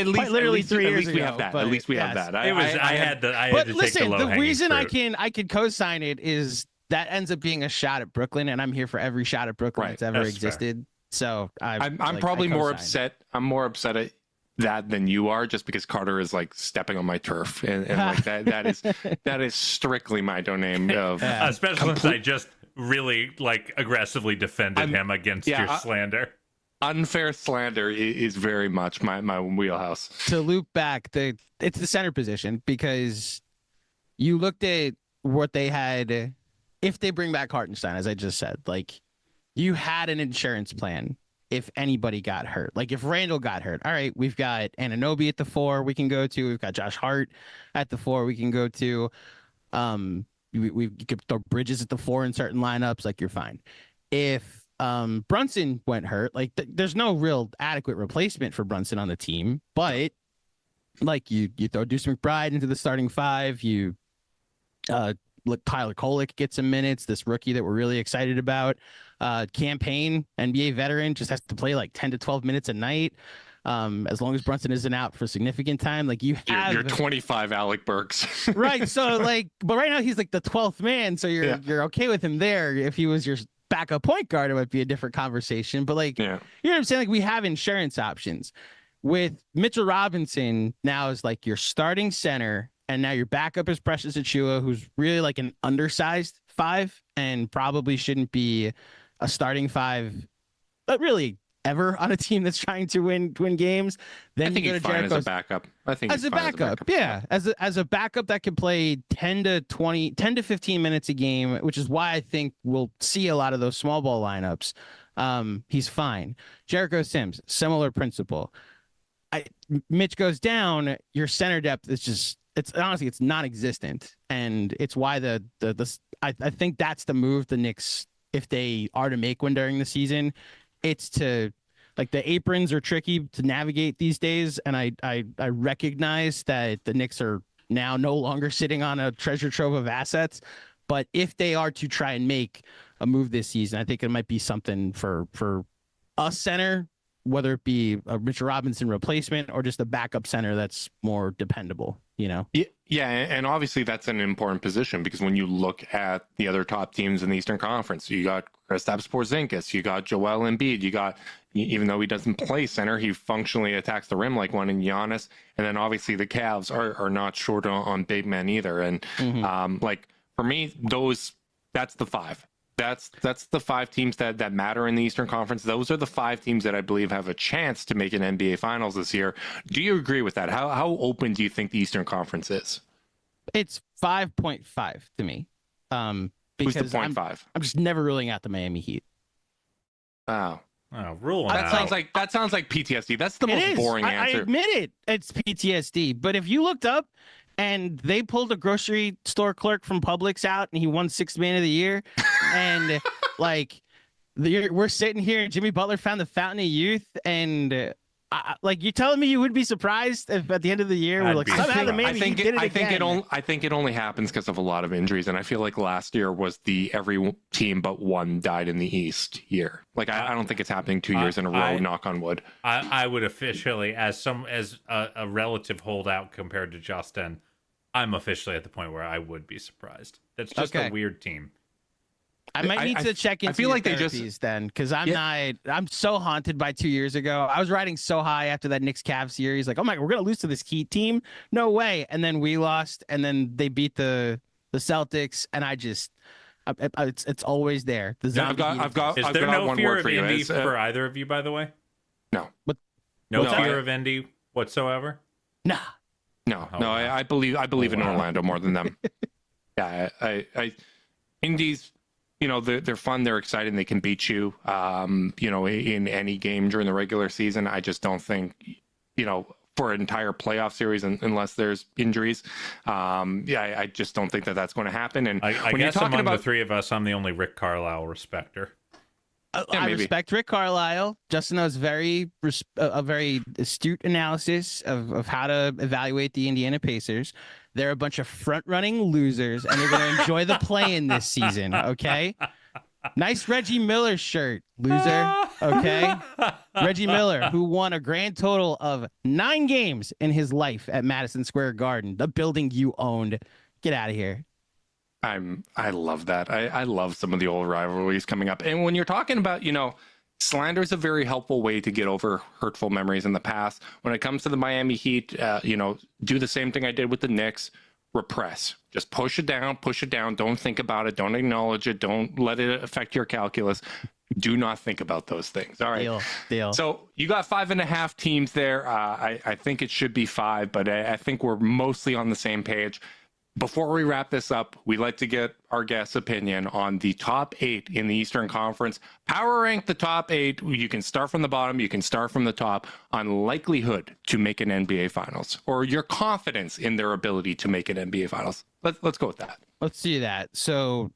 least literally 3 years ago. We have that. At least we have that. I had to take the low-hanging the reason fruit. I can co-sign it is that ends up being a shot at Brooklyn, and I'm here for every shot at Brooklyn that's ever existed. Fair. So I'm probably more upset. I'm more upset at that than you are, just because Carter is like stepping on my turf, and like that is strictly my domain of especially since I just really like aggressively defended him against your slander. Unfair slander is very much my wheelhouse. To loop back, it's the center position, because you looked at what they had. If they bring back Hartenstein, as I just said, like, you had an insurance plan if anybody got hurt. Like, if Randle got hurt, all right, we've got Anunoby at the 4 we can go to. We've got Josh Hart at the 4 we can go to. you could throw Bridges at the 4 in certain lineups, like you're fine. If Brunson went hurt, like there's no real adequate replacement for Brunson on the team, but like you throw Deuce McBride into the starting 5, you look, Tyler Kolek gets some minutes, this rookie that we're really excited about. Campaign, NBA veteran, just has to play like 10 to 12 minutes a night. As long as Brunson isn't out for significant time, like you have you're 25 Alec Burks. right. So like, but right now he's like the 12th man, so you're okay with him there. If he was your backup point guard, it might be a different conversation. But like, you know what I'm saying? Like we have insurance options with Mitchell Robinson now is like your starting center, and now your backup is Precious Achiuwa, who's really like an undersized 5 and probably shouldn't be a starting 5, but really ever on a team that's trying to win games. Then I think you go he's to fine Jericho as a backup. I think as a backup, yeah, as a backup that can play 10 to 15 minutes a game, which is why I think we'll see a lot of those small ball lineups. He's fine. Jericho Sims, similar principle. Mitch goes down, your center depth is just honestly it's non-existent, and it's why I think that's the move the Knicks, if they are to make one during the season, it's to, like, the aprons are tricky to navigate these days, and I recognize that the Knicks are now no longer sitting on a treasure trove of assets, but if they are to try and make a move this season, I think it might be something for a center, whether it be a Mitchell Robinson replacement or just a backup center that's more dependable, you know? Yeah, and obviously that's an important position, because when you look at the other top teams in the Eastern Conference, you got Kristaps Porzingis, you got Joel Embiid, you got, even though he doesn't play center, he functionally attacks the rim like one in Giannis, and then obviously the Cavs are not short on big men either, and like for me, that's the 5. That's the 5 teams that matter in the Eastern Conference. Those are the 5 teams that I believe have a chance to make an NBA Finals this year. Do you agree with that? How open do you think the Eastern Conference is? It's 5.5 to me. Because Who's the 0.5? I'm just never ruling out the Miami Heat. Oh, ruling that out. sounds like PTSD. That's the most boring answer. I admit it. It's PTSD. But if you looked up and they pulled a grocery store clerk from Publix out and he won 6th man of the year, and like we're sitting here and Jimmy Butler found the fountain of youth, and like, you're telling me you would be surprised if at the end of the year we're like, somehow the Miami Heat did it again. I think it only happens because of a lot of injuries, and I feel like last year was the every team but one died in the East year. Like I don't think it's happening 2 years in a row. Knock on wood. I would officially, as a relative holdout compared to Justin, I'm officially at the point where I would be surprised. That's just a weird team. I might need to check into I feel like therapies then, because I'm so haunted by 2 years ago. I was riding so high after that Knicks Cavs series, like, oh my God, we're gonna lose to this Heat team, no way, and then we lost, and then they beat the Celtics, and it's always there. The zombie. I've got no fear of Indy for either of you, by the way? No. No fear of Indy whatsoever? Nah. No. I believe in Orlando more than them. Yeah, I Indy's, they're fun, they're exciting, they can beat you, in any game during the regular season. I just don't think, for an entire playoff series, unless there's injuries, I just don't think that's going to happen. And I guess among the three of us, I'm the only Rick Carlisle respecter. I respect Rick Carlisle. Justin knows a very astute analysis of how to evaluate the Indiana Pacers. They're a bunch of front-running losers, and they're going to enjoy the play-in this season, okay? Nice Reggie Miller shirt, loser, okay? Reggie Miller, who won a grand total of 9 games in his life at Madison Square Garden, the building you owned. Get out of here. I love that. I love some of the old rivalries coming up. And when you're talking about, slander is a very helpful way to get over hurtful memories in the past. When it comes to the Miami Heat, do the same thing I did with the Knicks. Repress. Just push it down. Don't think about it. Don't acknowledge it. Don't let it affect your calculus. Do not think about those things. All right. Deal. So you got 5.5 teams there. I think it should be 5, but I think we're mostly on the same page. Before we wrap this up, we'd like to get our guest's opinion on the top 8 in the Eastern Conference. Power rank the top 8. You can start from the bottom. You can start from the top on likelihood to make an NBA Finals or your confidence in their ability to make an NBA Finals. Let's go with that. Let's do that. So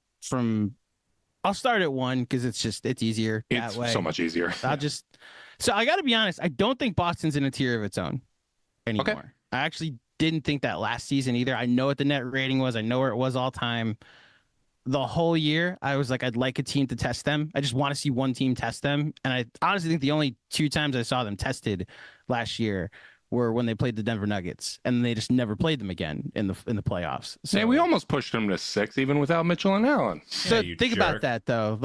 I'll start at 1 because it's easier that It's way. so much easier. So I got to be honest. I don't think Boston's in a tier of its own anymore. Okay. I actually didn't think that last season either. I know what the net rating was. I know where it was all time. The whole year, I was like, I'd like a team to test them. I just want to see one team test them. And I honestly think the only 2 times I saw them tested last year were when they played the Denver Nuggets, and they just never played them again in the playoffs. So we almost pushed them to 6 even without Mitchell and Allen. So think about that though.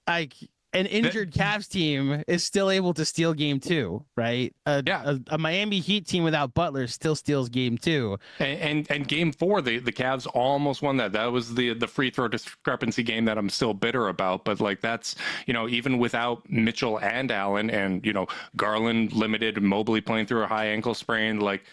Like an injured Cavs team is still able to steal game 2, right? A Miami Heat team without Butler still steals game 2. And game 4, the Cavs almost won that. That was the free throw discrepancy game that I'm still bitter about. But like that's, even without Mitchell and Allen and, Garland limited, Mobley playing through a high ankle sprain, like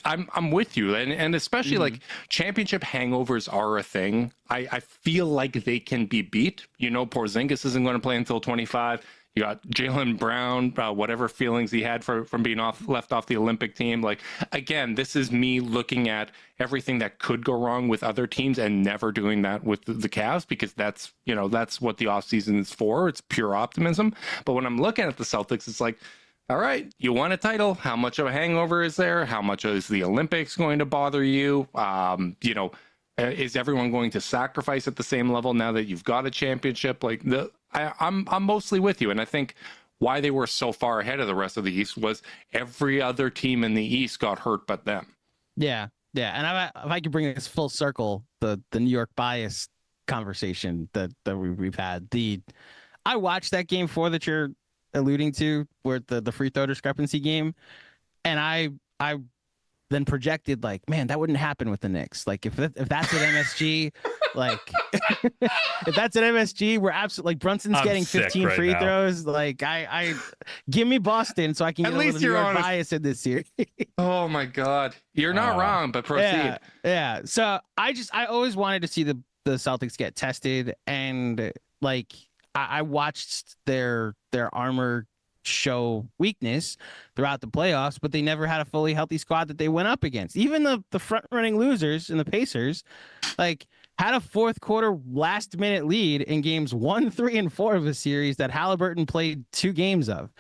I'm with you. And especially like championship hangovers are a thing. I feel like they can be beat. Porzingis isn't going to play until 25. You got Jaylen Brown, whatever feelings he had from being left off the Olympic team. Like, again, this is me looking at everything that could go wrong with other teams and never doing that with the Cavs, because that's what the offseason is for. It's pure optimism. But when I'm looking at the Celtics, it's like, all right, you won a title. How much of a hangover is there? How much is the Olympics going to bother you? Is everyone going to sacrifice at the same level now that you've got a championship? Like I'm mostly with you, and I think why they were so far ahead of the rest of the East was every other team in the East got hurt but them. Yeah. And if I could bring this full circle, the New York bias conversation that we've had. I watched that game 4 that you're alluding to, where the free throw discrepancy game, and I then projected like, man, that wouldn't happen with the Knicks. Like if that's at MSG, like if that's at MSG, we're absolutely like Brunson's getting 15 free throws. Like I give me Boston so I can get a little New York bias in this series. Oh my God, you're not wrong, but proceed. Yeah. So I always wanted to see the Celtics get tested, and like I watched their armor show weakness throughout the playoffs, but they never had a fully healthy squad that they went up against. Even the front running losers in the Pacers, like, had a fourth quarter last minute lead in games 1, 3, and 4 of the series that Halliburton played 2 games of,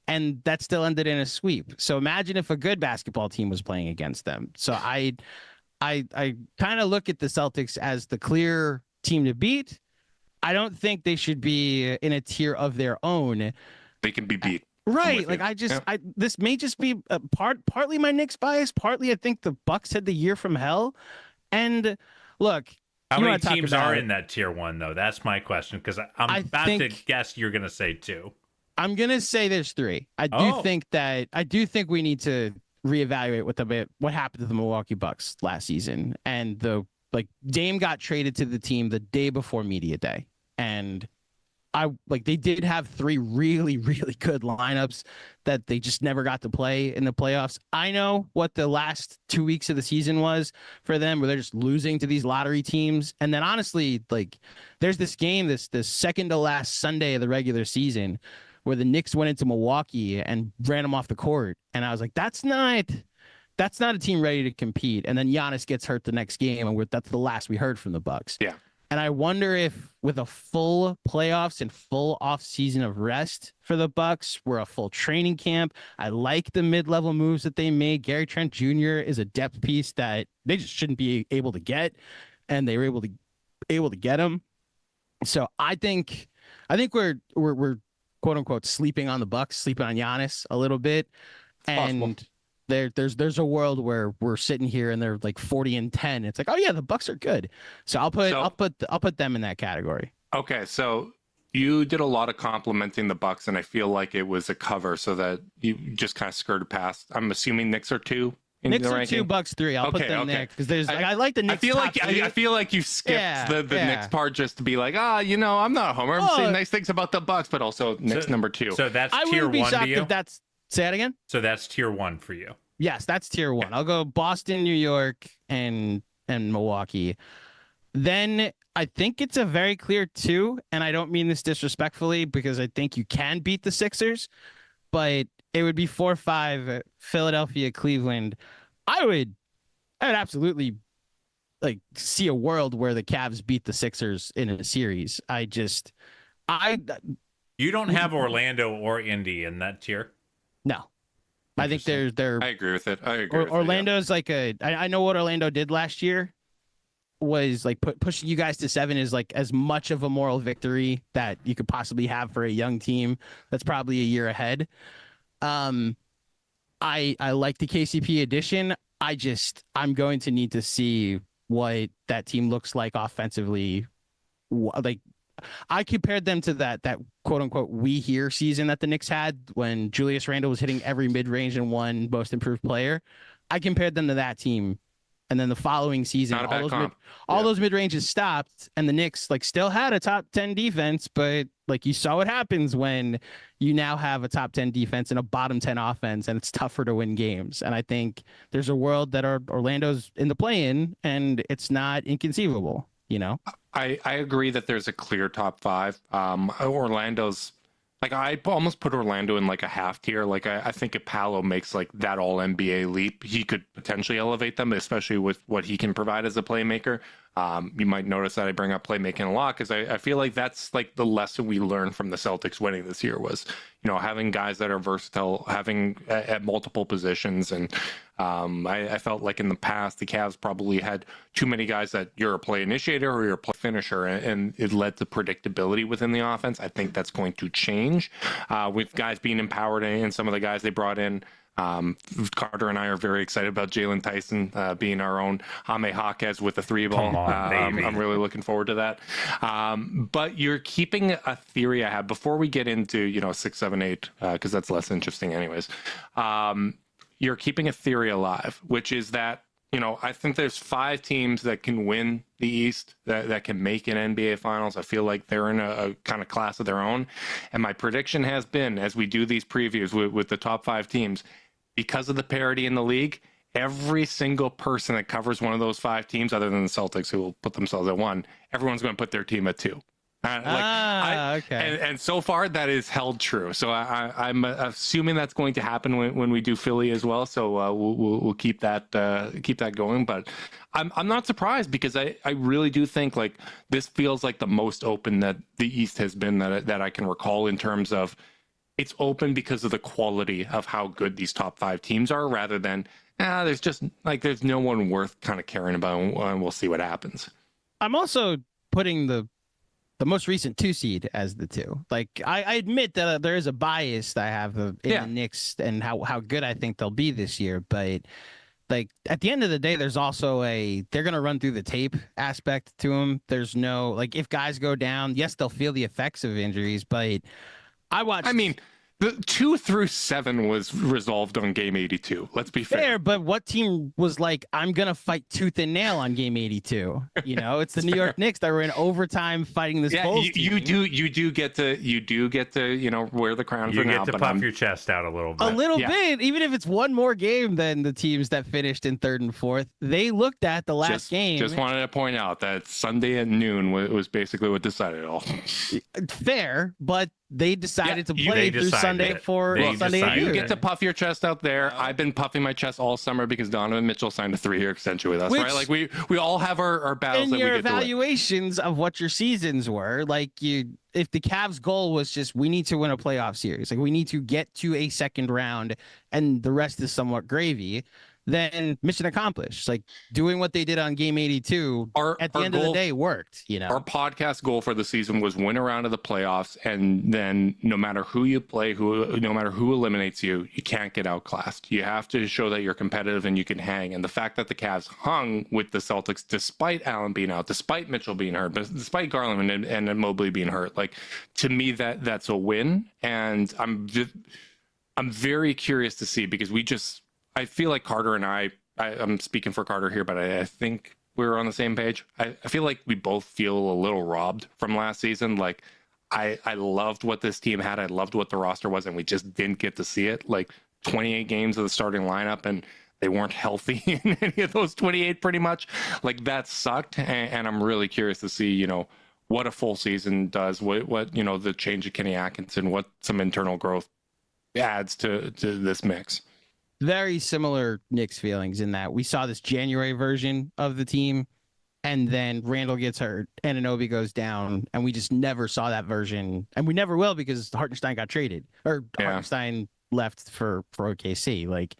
and that still ended in a sweep. So imagine if a good basketball team was playing against them. So I kind of look at the Celtics as the clear team to beat. I don't think they should be in a tier of their own. They can be beat. Right. Like this may just be partly my Knicks bias. Partly I think the Bucks had the year from hell. And look, how many teams are in that tier 1 though? That's my question, because I'm about to guess you're going to say 2. I'm going to say there's 3. I do think we need to reevaluate what happened to the Milwaukee Bucks last season, and Dame got traded to the team the day before media day, and they did have 3 really, really good lineups that they just never got to play in the playoffs. I know what the last 2 weeks of the season was for them, where they're just losing to these lottery teams. And then honestly, there's this game, this second to last Sunday of the regular season, where the Knicks went into Milwaukee and ran them off the court. And I was like, that's not a team ready to compete. And then Giannis gets hurt the next game, and that's the last we heard from the Bucks. Yeah. And I wonder if with a full playoffs and full off season of rest for the Bucks, we're a full training camp. I like the mid-level moves that they made. Gary Trent Jr. is a depth piece that they just shouldn't be able to get, and they were able to get him. So I think we're quote unquote sleeping on the Bucks, sleeping on Giannis a little bit, and there's a world where we're sitting here and they're like 40-10. It's like, oh yeah, the Bucks are good. So I'll put them in that category. Okay, so you did a lot of complimenting the Bucks, and I feel like it was a cover so that you just kind of skirted past. I'm assuming Knicks are 2. Knicks are 2, Bucks 3. I'll put them there because I like the Knicks. I feel like you skipped the Knicks part just to be like, I'm not a homer. I'm saying nice things about the Bucks, but also Knicks number 2. So that's I tier wouldn't be 1 shocked to you? if that's. Say that again. So that's tier 1 for you. Yes, that's tier 1. I'll go Boston, New York, and and Milwaukee. Then I think it's a very clear 2, and I don't mean this disrespectfully because I think you can beat the Sixers, but it would be 4-5 Philadelphia, Cleveland. I would absolutely like see a world where the Cavs beat the Sixers in a series. You don't have Orlando or Indy in that tier. No. I think they're I agree with it. I agree. Orlando's like I know what Orlando did last year was like pushing you guys to 7 is like as much of a moral victory that you could possibly have for a young team that's probably a year ahead. I like the KCP addition. I'm going to need to see what that team looks like offensively. Like I compared them to that quote unquote we here season that the Knicks had when Julius Randle was hitting every mid range and won most improved player. I compared them to that team. And then the following season, all those mid ranges stopped, and the Knicks like still had a top 10 defense, but like you saw what happens when you now have a top 10 defense and a bottom 10 offense, and it's tougher to win games. And I think there's a world that Orlando's in the play-in, and it's not inconceivable. You know, I agree that there's a clear top 5. Orlando's. Like I almost put Orlando in like a half tier. Like I think if Paolo makes like that all NBA leap, he could potentially elevate them, especially with what he can provide as a playmaker. You might notice that I bring up playmaking a lot because I feel like that's like the lesson we learned from the Celtics winning this year was, you know, having guys that are versatile, having at multiple positions. And I felt like in the past, the Cavs probably had too many guys that you're a play initiator or you're a play finisher, and it led to predictability within the offense. I think that's going to change with guys being empowered and some of the guys they brought in. Carter and I are very excited about Jalen Tyson being our own Jaime Jaquez with the 3 ball. I'm really looking forward to that. But you're keeping a theory I have before we get into, you know, 6, 7, 8, because that's less interesting anyways. You're keeping a theory alive, which is that, you know, I think there's 5 teams that can win the East that can make an NBA Finals. I feel like they're in a kind of class of their own. And my prediction has been, as we do these previews with the top 5 teams, because of the parity in the league, every single person that covers one of those 5 teams, other than the Celtics, who will put themselves at 1, everyone's going to put their team at 2. Okay. And so far that is held true. So I'm assuming that's going to happen when we do Philly as well. So we'll keep that going. But I'm not surprised because I really do think like this feels like the most open that the East has been that I can recall in terms of it's open because of the quality of how good these top 5 teams are, rather than there's no one worth kind of caring about, and we'll see what happens. I'm also putting the most recent 2 seed as the 2. Like I admit that there is a bias that I have in the Knicks and how good I think they'll be this year, but like at the end of the day, there's also they're going to run through the tape aspect to them. There's no, like, if guys go down, yes, they'll feel the effects of injuries, but the 2 through 7 was resolved on game 82. Let's be fair. But what team was like, I'm going to fight tooth and nail on game 82? You know, it's the New York Knicks that were in overtime fighting this Bulls team. You do get to, you know, wear the crown for now. You get to puff your chest out a little bit. A little bit, even if it's one more game than the teams that finished in 3rd and 4th. They looked at the last game. Just wanted to point out that Sunday at noon was basically what decided it all. Fair, but they decided to play through Sunday at You noon. get to puff your chest out there. I've been puffing my chest all summer because Donovan Mitchell signed a 3-year extension with us, right? Like we all have our battles in that we your get to win. evaluations of what your seasons were. Like if the Cavs' goal was just we need to win a playoff series, like we need to get to a 2nd round, and the rest is somewhat gravy, then mission accomplished. Like doing what they did on game 82 at the end of the day worked. You know, our podcast goal for the season was win a round of the playoffs, and then no matter who you play, no matter who eliminates you, you can't get outclassed. You have to show that you're competitive and you can hang. And the fact that the Cavs hung with the Celtics despite Allen being out, despite Mitchell being hurt, but despite Garland and Mobley being hurt, like to me that's a win. And I'm very curious to see, because I feel like Carter and I'm speaking for Carter here, but I think we're on the same page. I feel like we both feel a little robbed from last season. Like I loved what this team had. I loved what the roster was, and we just didn't get to see it. Like 28 games of the starting lineup, and they weren't healthy in any of those 28 pretty much. Like that sucked. And I'm really curious to see, you know, what a full season does, what you know, the change of Kenny Atkinson, what some internal growth adds to this mix. Very similar Knicks feelings in that we saw this January version of the team, and then Randle gets hurt, Anunoby goes down, and we just never saw that version, and we never will because Hartenstein got traded, or Hartenstein left for OKC. Like,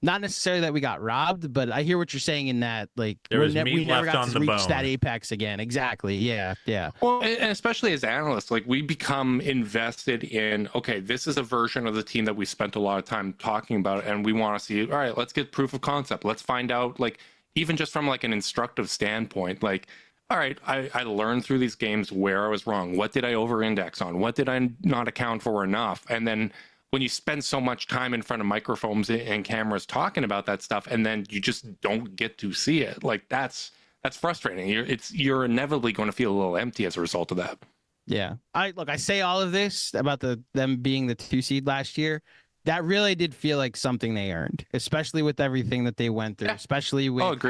not necessarily that we got robbed, but I hear what you're saying in that, like, we never got to reach that apex again. Exactly. Yeah. Well, and especially as analysts, like, we become invested in, okay, this is a version of the team that we spent a lot of time talking about, and we want to see, all right, let's get proof of concept. Let's find out, like, even just from like an instructive standpoint, like, all right, I learned through these games where I was wrong. What did I over-index on? What did I not account for enough? And then when you spend so much time in front of microphones and cameras talking about that stuff, and then you just don't get to see it, like that's frustrating. You're inevitably going to feel a little empty as a result of that. Yeah. I say all of this about them being the 2 seed last year. That really did feel like something they earned, especially with everything that they went through, especially with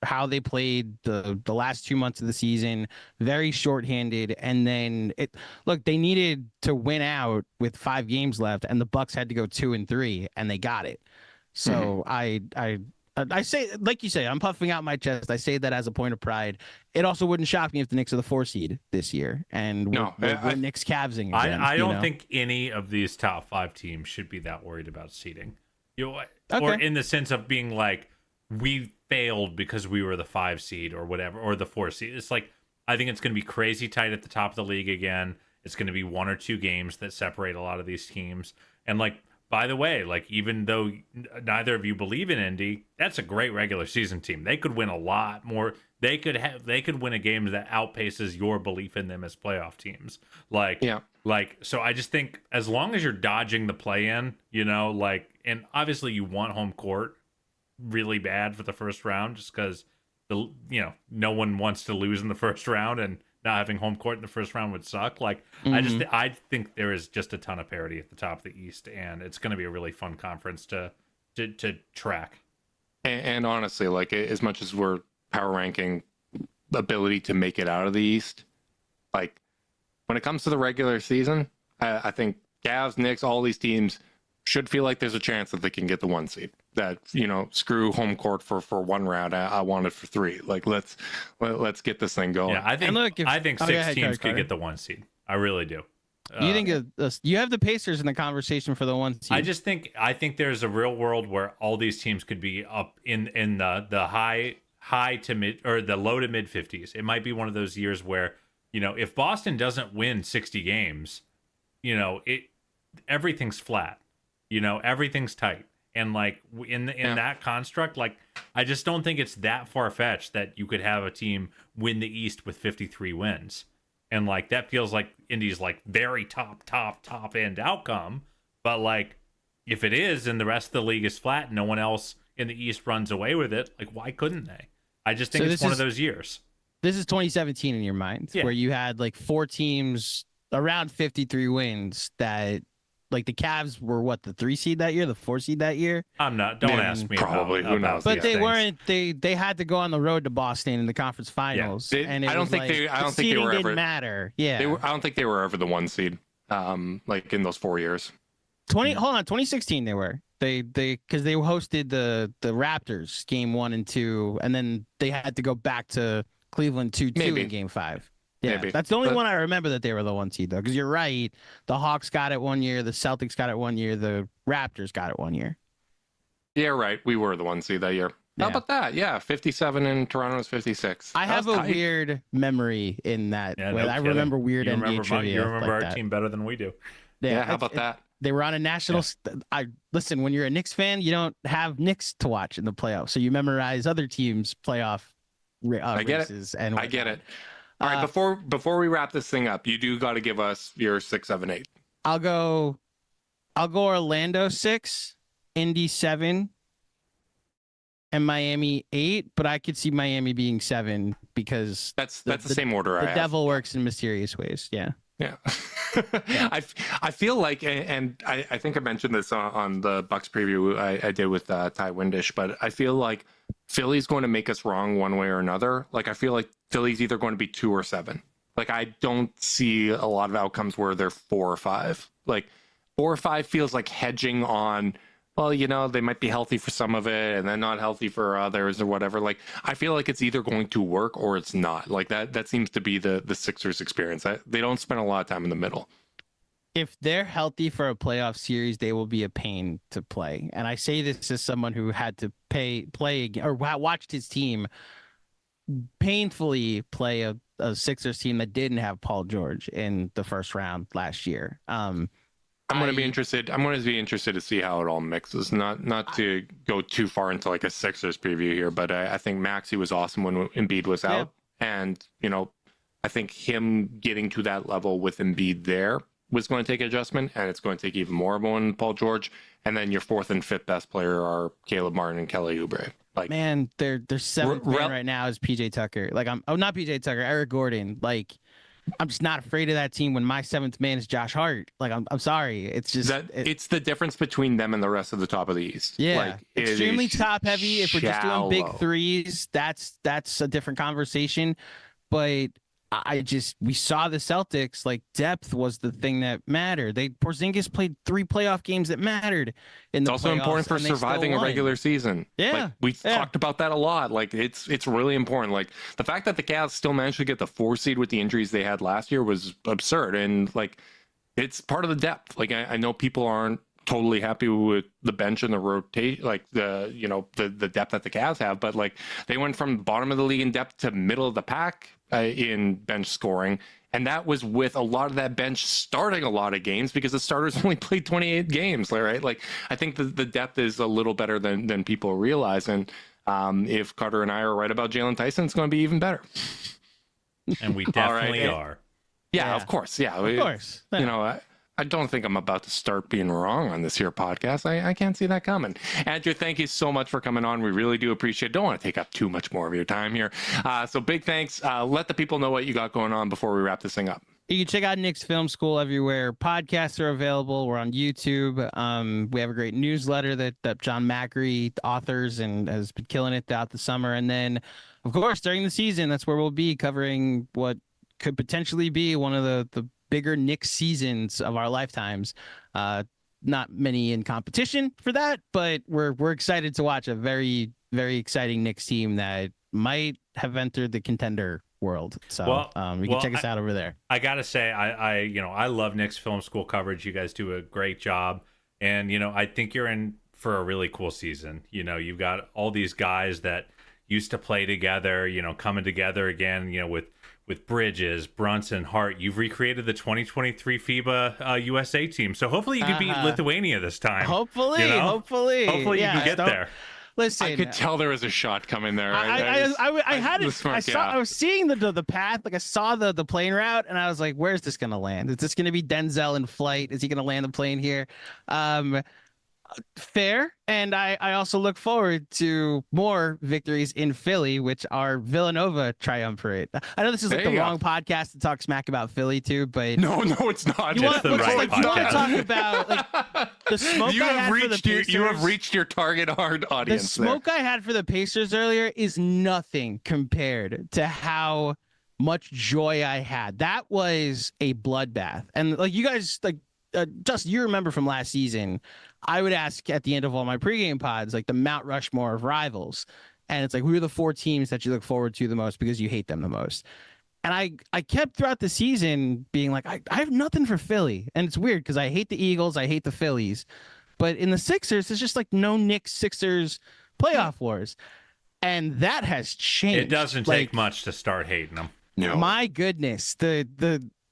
how they played the last 2 months of the season, very shorthanded. And then they needed to win out with 5 games left, and the Bucks had to go 2-3, and they got it. So I say, like you say, I'm puffing out my chest. I say that as a point of pride. It also wouldn't shock me if the Knicks are the 4 seed this year, and we're Knicks Cavsing again. I don't think any of these top 5 teams should be that worried about seeding. Or in the sense of being like, we failed because we were the 5 seed or whatever, or the 4 seed. It's like, I think it's going to be crazy tight at the top of the league again. It's going to be 1 or 2 games that separate a lot of these teams. And like, by the way, like, even though neither of you believe in Indy, that's a great regular season team. They could win a lot more. They could win a game that outpaces your belief in them as playoff teams. So I just think as long as you're dodging the play-in, you know, like, and obviously you want home court really bad for the first round, just because no one wants to lose in the first round, and not having home court in the first round would suck. Like, I think there is just a ton of parity at the top of the East, and it's going to be a really fun conference to track. And honestly, like, as much as we're power ranking ability to make it out of the East, like, when it comes to the regular season, I think Cavs, Knicks, all these teams should feel like there's a chance that they can get the 1 seed. That, you know, screw home court for 1 round. I want it for 3. Like, let's get this thing going. Yeah, I think 6 teams could get the 1 seed. I really do. You think you have the Pacers in the conversation for the 1 seed? I think there's a real world where all these teams could be up in the high to mid, or the low to mid 50s. It might be one of those years where, you know, if Boston doesn't win 60 games, you know, everything's flat. You know, everything's tight. And like in that construct, like, I just don't think it's that far-fetched that you could have a team win the East with 53 wins. And like, that feels like Indy's like very top end outcome. But like, if it is and the rest of the league is flat and no one else in the East runs away with it, like, why couldn't they? I just think it's one of those years. This is 2017 in your mind, where you had like 4 teams around 53 wins that, like, the Cavs were what, the 3 seed that year, the 4 seed that year? Don't ask me. Probably, who knows? But they weren't. They had to go on the road to Boston in the conference finals, and I don't think they were ever. Didn't matter. Yeah, I don't think they were ever the 1 seed. Like, in those 4 years. 2016 they were. They because they hosted the Raptors game 1 and 2, and then they had to go back to Cleveland 2-2 in game 5. Yeah, maybe. That's the only one I remember that they were the 1 seed, though, because you're right. The Hawks got it 1 year, the Celtics got it 1 year, the Raptors got it 1 year. Yeah, right. We were the 1 seed that year. How about that? Yeah, 57 and Toronto's 56. I have a weird memory in that. Yeah, I remember weird NBA trivia. You remember like our team better than we do. Yeah, how about that? They were on a national. Listen, when you're a Knicks fan, you don't have Knicks to watch in the playoffs, so you memorize other teams' playoff races. I get it. All right, before we wrap this thing up, you do got to give us your 6, 7, 8. I'll go Orlando 6, Indy 7, and Miami 8. But I could see Miami being 7 because that's the same order. The devil works in mysterious ways. Yeah. Yeah. I feel like, and I think I mentioned this on the Bucks preview I did with Ty Windish, but I feel like Philly's going to make us wrong one way or another. Like, I feel like Philly's either going to be 2 or 7. Like, I don't see a lot of outcomes where they're 4 or 5. Like, 4 or 5 feels like hedging on, well, you know, they might be healthy for some of it and then not healthy for others or whatever. Like, I feel like it's either going to work or it's not. Like, that seems to be the Sixers experience. They don't spend a lot of time in the middle. If they're healthy for a playoff series, they will be a pain to play. And I say this as someone who had to play or watched his team painfully play a Sixers team that didn't have Paul George in the first round last year. I'm going to be interested. I'm going to be interested to see how it all mixes. Not to go too far into like a Sixers preview here, but I think Maxey was awesome when Embiid was out, and you know, I think him getting to that level with Embiid there was going to take adjustment, and it's going to take even more of one Paul George. And then your 4th and 5th best player are Caleb Martin and Kelly Oubre. Like, man, their 7th man right now is PJ Tucker. Like, not PJ Tucker, Eric Gordon. Like, I'm just not afraid of that team when my 7th man is Josh Hart. Like, I'm sorry. It's just it's the difference between them and the rest of the top of the East. Yeah, like, extremely top heavy. If we're just doing big threes, that's a different conversation. But we saw the Celtics, like, depth was the thing that mattered. Porzingis played 3 playoff games that mattered in the playoffs. It's also important for surviving a regular season. Yeah. Like, we talked about that a lot. Like, it's really important. Like, the fact that the Cavs still managed to get the 4 seed with the injuries they had last year was absurd. And like, it's part of the depth. Like, I know people aren't totally happy with the bench and the rotate, like the depth that the Cavs have, but like, they went from bottom of the league in depth to middle of the pack in bench scoring, and that was with a lot of that bench starting a lot of games because the starters only played 28 games, right? Like, I think the depth is a little better than people realize, and if Carter and I are right about Jalen Tyson, it's going to be even better. And we definitely are. Yeah, of course. Yeah, of course. You know, I don't think I'm about to start being wrong on this here podcast. I can't see that coming. Andrew, thank you so much for coming on. We really do appreciate it. Don't want to take up too much more of your time here. So big thanks. Let the people know what you got going on before we wrap this thing up. You can check out Knicks Film School everywhere. Podcasts are available. We're on YouTube. We have a great newsletter that John Macri authors and has been killing it throughout the summer. And then, of course, during the season, that's where we'll be covering what could potentially be one of the bigger Knicks seasons of our lifetimes. Not many in competition for that, but we're excited to watch a very, very exciting Knicks team that might have entered the contender world. So you can check us out over there. I gotta say, I love Knicks Film School coverage. You guys do a great job, and I think you're in for a really cool season. You've got all these guys that used to play together, coming together again, with Bridges, Brunson, Hart. You've recreated the 2023 FIBA USA team. So hopefully you can beat Lithuania this time. Hopefully you can get there. Listen, I could tell there was a shot coming there. I was seeing the path. Like, I saw the plane route, and I was like, where's this going to land? Is this going to be Denzel in flight? Is he going to land the plane here? Fair. And I also look forward to more victories in Philly, which are Villanova triumvirate. I know this is like the wrong podcast to talk smack about Philly too, but no, it's not. You want to talk about like the smoke you have reached your target hard audience. The smoke I had for the Pacers earlier is nothing compared to how much joy I had. That was a bloodbath. And like, you guys, like, Justin, you remember from last season, I would ask at the end of all my pregame pods, like, the Mount Rushmore of rivals. And it's like, who are the 4 teams that you look forward to the most because you hate them the most? And I kept throughout the season being like, I have nothing for Philly. And it's weird because I hate the Eagles. I hate the Phillies. But in the Sixers, it's just like no Knicks Sixers playoff wars. And that has changed. It doesn't take much to start hating them. No. My goodness. The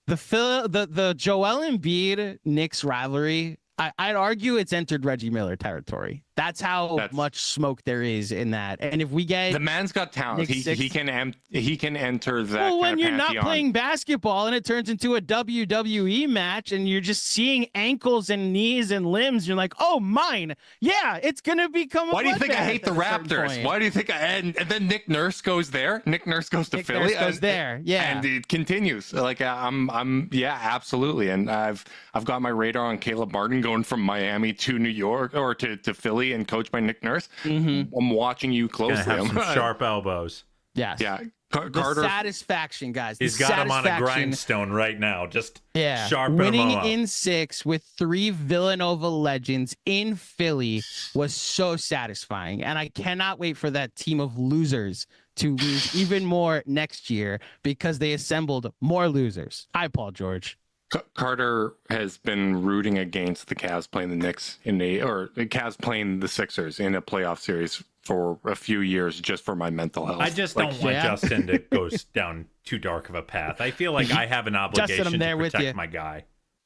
Joel Embiid Knicks rivalry, I'd argue it's entered Reggie Miller territory. That's how much smoke there is in that. And if we get the man's got talent, he can enter that. Well, when kind of you're pantheon. not playing basketball and it turns into a WWE match and you're just seeing ankles and knees and limbs, you're like, oh, mine. Yeah, it's gonna become. Why do you think I hate the Raptors? Why do you think? And then Nick Nurse goes there. Nick Nurse goes to Philly. Nurse goes there. Yeah, and it continues. Like yeah, absolutely. And I've got my radar on Caleb Martin going from Miami to New York or to Philly and coached by Nick Nurse. I'm watching you closely. Have some sharp elbows. Yes. Yeah. Carter, the satisfaction, guys. He's got him on a grindstone right now. Just sharp winning in 6 with 3 Villanova legends in Philly was so satisfying. And I cannot wait for that team of losers to lose even more next year because they assembled more losers. Hi, Paul George. Carter has been rooting against the Cavs playing the Knicks or the Cavs playing the Sixers in a playoff series for a few years just for my mental health. I just don't want Justin to go down too dark of a path. I feel like I have an obligation Justin, I'm there to protect with you. my guy.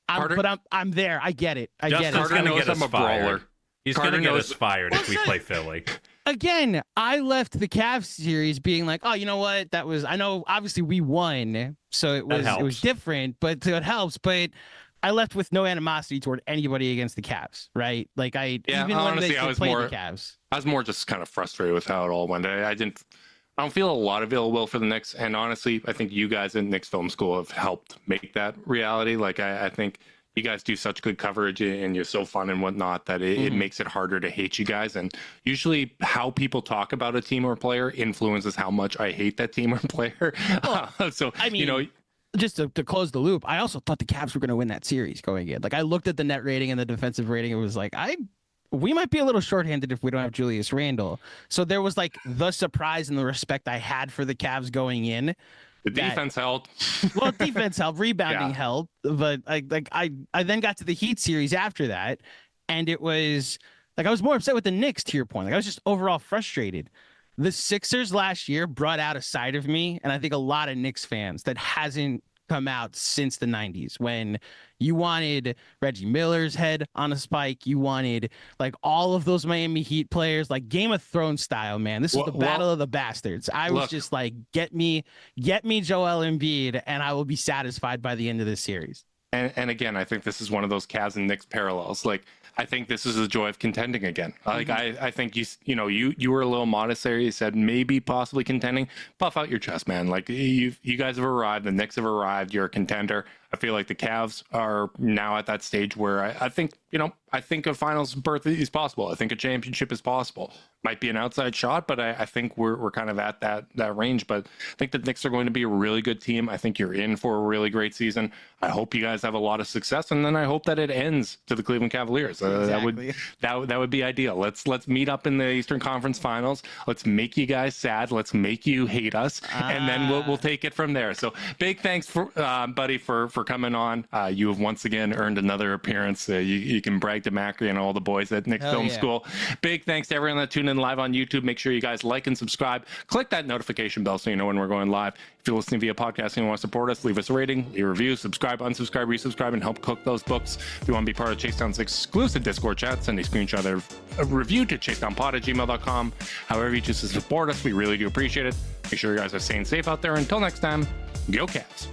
I'm there. I get it. Justin's going to get us fired. He's going to get us fired if we play Philly. Again, I left the Cavs series being like, oh, you know what? I know obviously we won, so it was different, but it helps. But I left with no animosity toward anybody against the Cavs, right? Like even honestly, when they played the Cavs. I was more just kind of frustrated with how it all went. I don't feel a lot of ill will for the Knicks, and honestly, I think you guys in Knicks Film School have helped make that reality. Like I think you guys do such good coverage and you're so fun and whatnot that it makes it harder to hate you guys. And usually how people talk about a team or player influences how much I hate that team or player. So, I mean, just to close the loop, I also thought the Cavs were going to win that series going in. Like I looked at the net rating and the defensive rating. It was like, we might be a little shorthanded if we don't have Julius Randle. So there was like the surprise and the respect I had for the Cavs going in. The defense helped. Well, defense helped, rebounding helped, but I then got to the Heat series after that, and it was like I was more upset with the Knicks. To your point, like I was just overall frustrated. The Sixers last year brought out a side of me, and I think a lot of Knicks fans that hasn't come out since the 90s when you wanted Reggie Miller's head on a spike. You wanted like all of those Miami Heat players, like Game of Thrones style, man. This is the battle of the bastards. I was just like, get me Joel Embiid and I will be satisfied by the end of this series. And again, I think this is one of those Cavs and Knicks parallels. Like, I think this is the joy of contending again. Like, I think you were a little modest there. You said maybe possibly contending. Puff out your chest, man. Like, you guys have arrived. The Knicks have arrived. You're a contender. I feel like the Cavs are now at that stage where I think a finals berth is possible. I think a championship is possible. Might be an outside shot, but I think we're kind of at that range. But I think the Knicks are going to be a really good team. I think you're in for a really great season. I hope you guys have a lot of success, and then I hope that it ends to the Cleveland Cavaliers. Exactly. That would be ideal. Let's meet up in the Eastern Conference Finals. Let's make you guys sad. Let's make you hate us, and then we'll take it from there. So big thanks for buddy for coming on. You have once again earned another appearance. You can brag to Macri and all the boys at Knicks Film School. Big thanks to everyone that tuned in live on YouTube. Make sure you guys like and subscribe. Click that notification bell so you know when we're going live. If you're listening via podcast and you want to support us, leave us a rating, leave a review, subscribe, unsubscribe, resubscribe, and help cook those books. If you want to be part of Chasedown's exclusive Discord chat, send a screenshot of a review to chasedownpod@gmail.com. However you choose to support us, we really do appreciate it. Make sure you guys are staying safe out there. Until next time, go Cavs.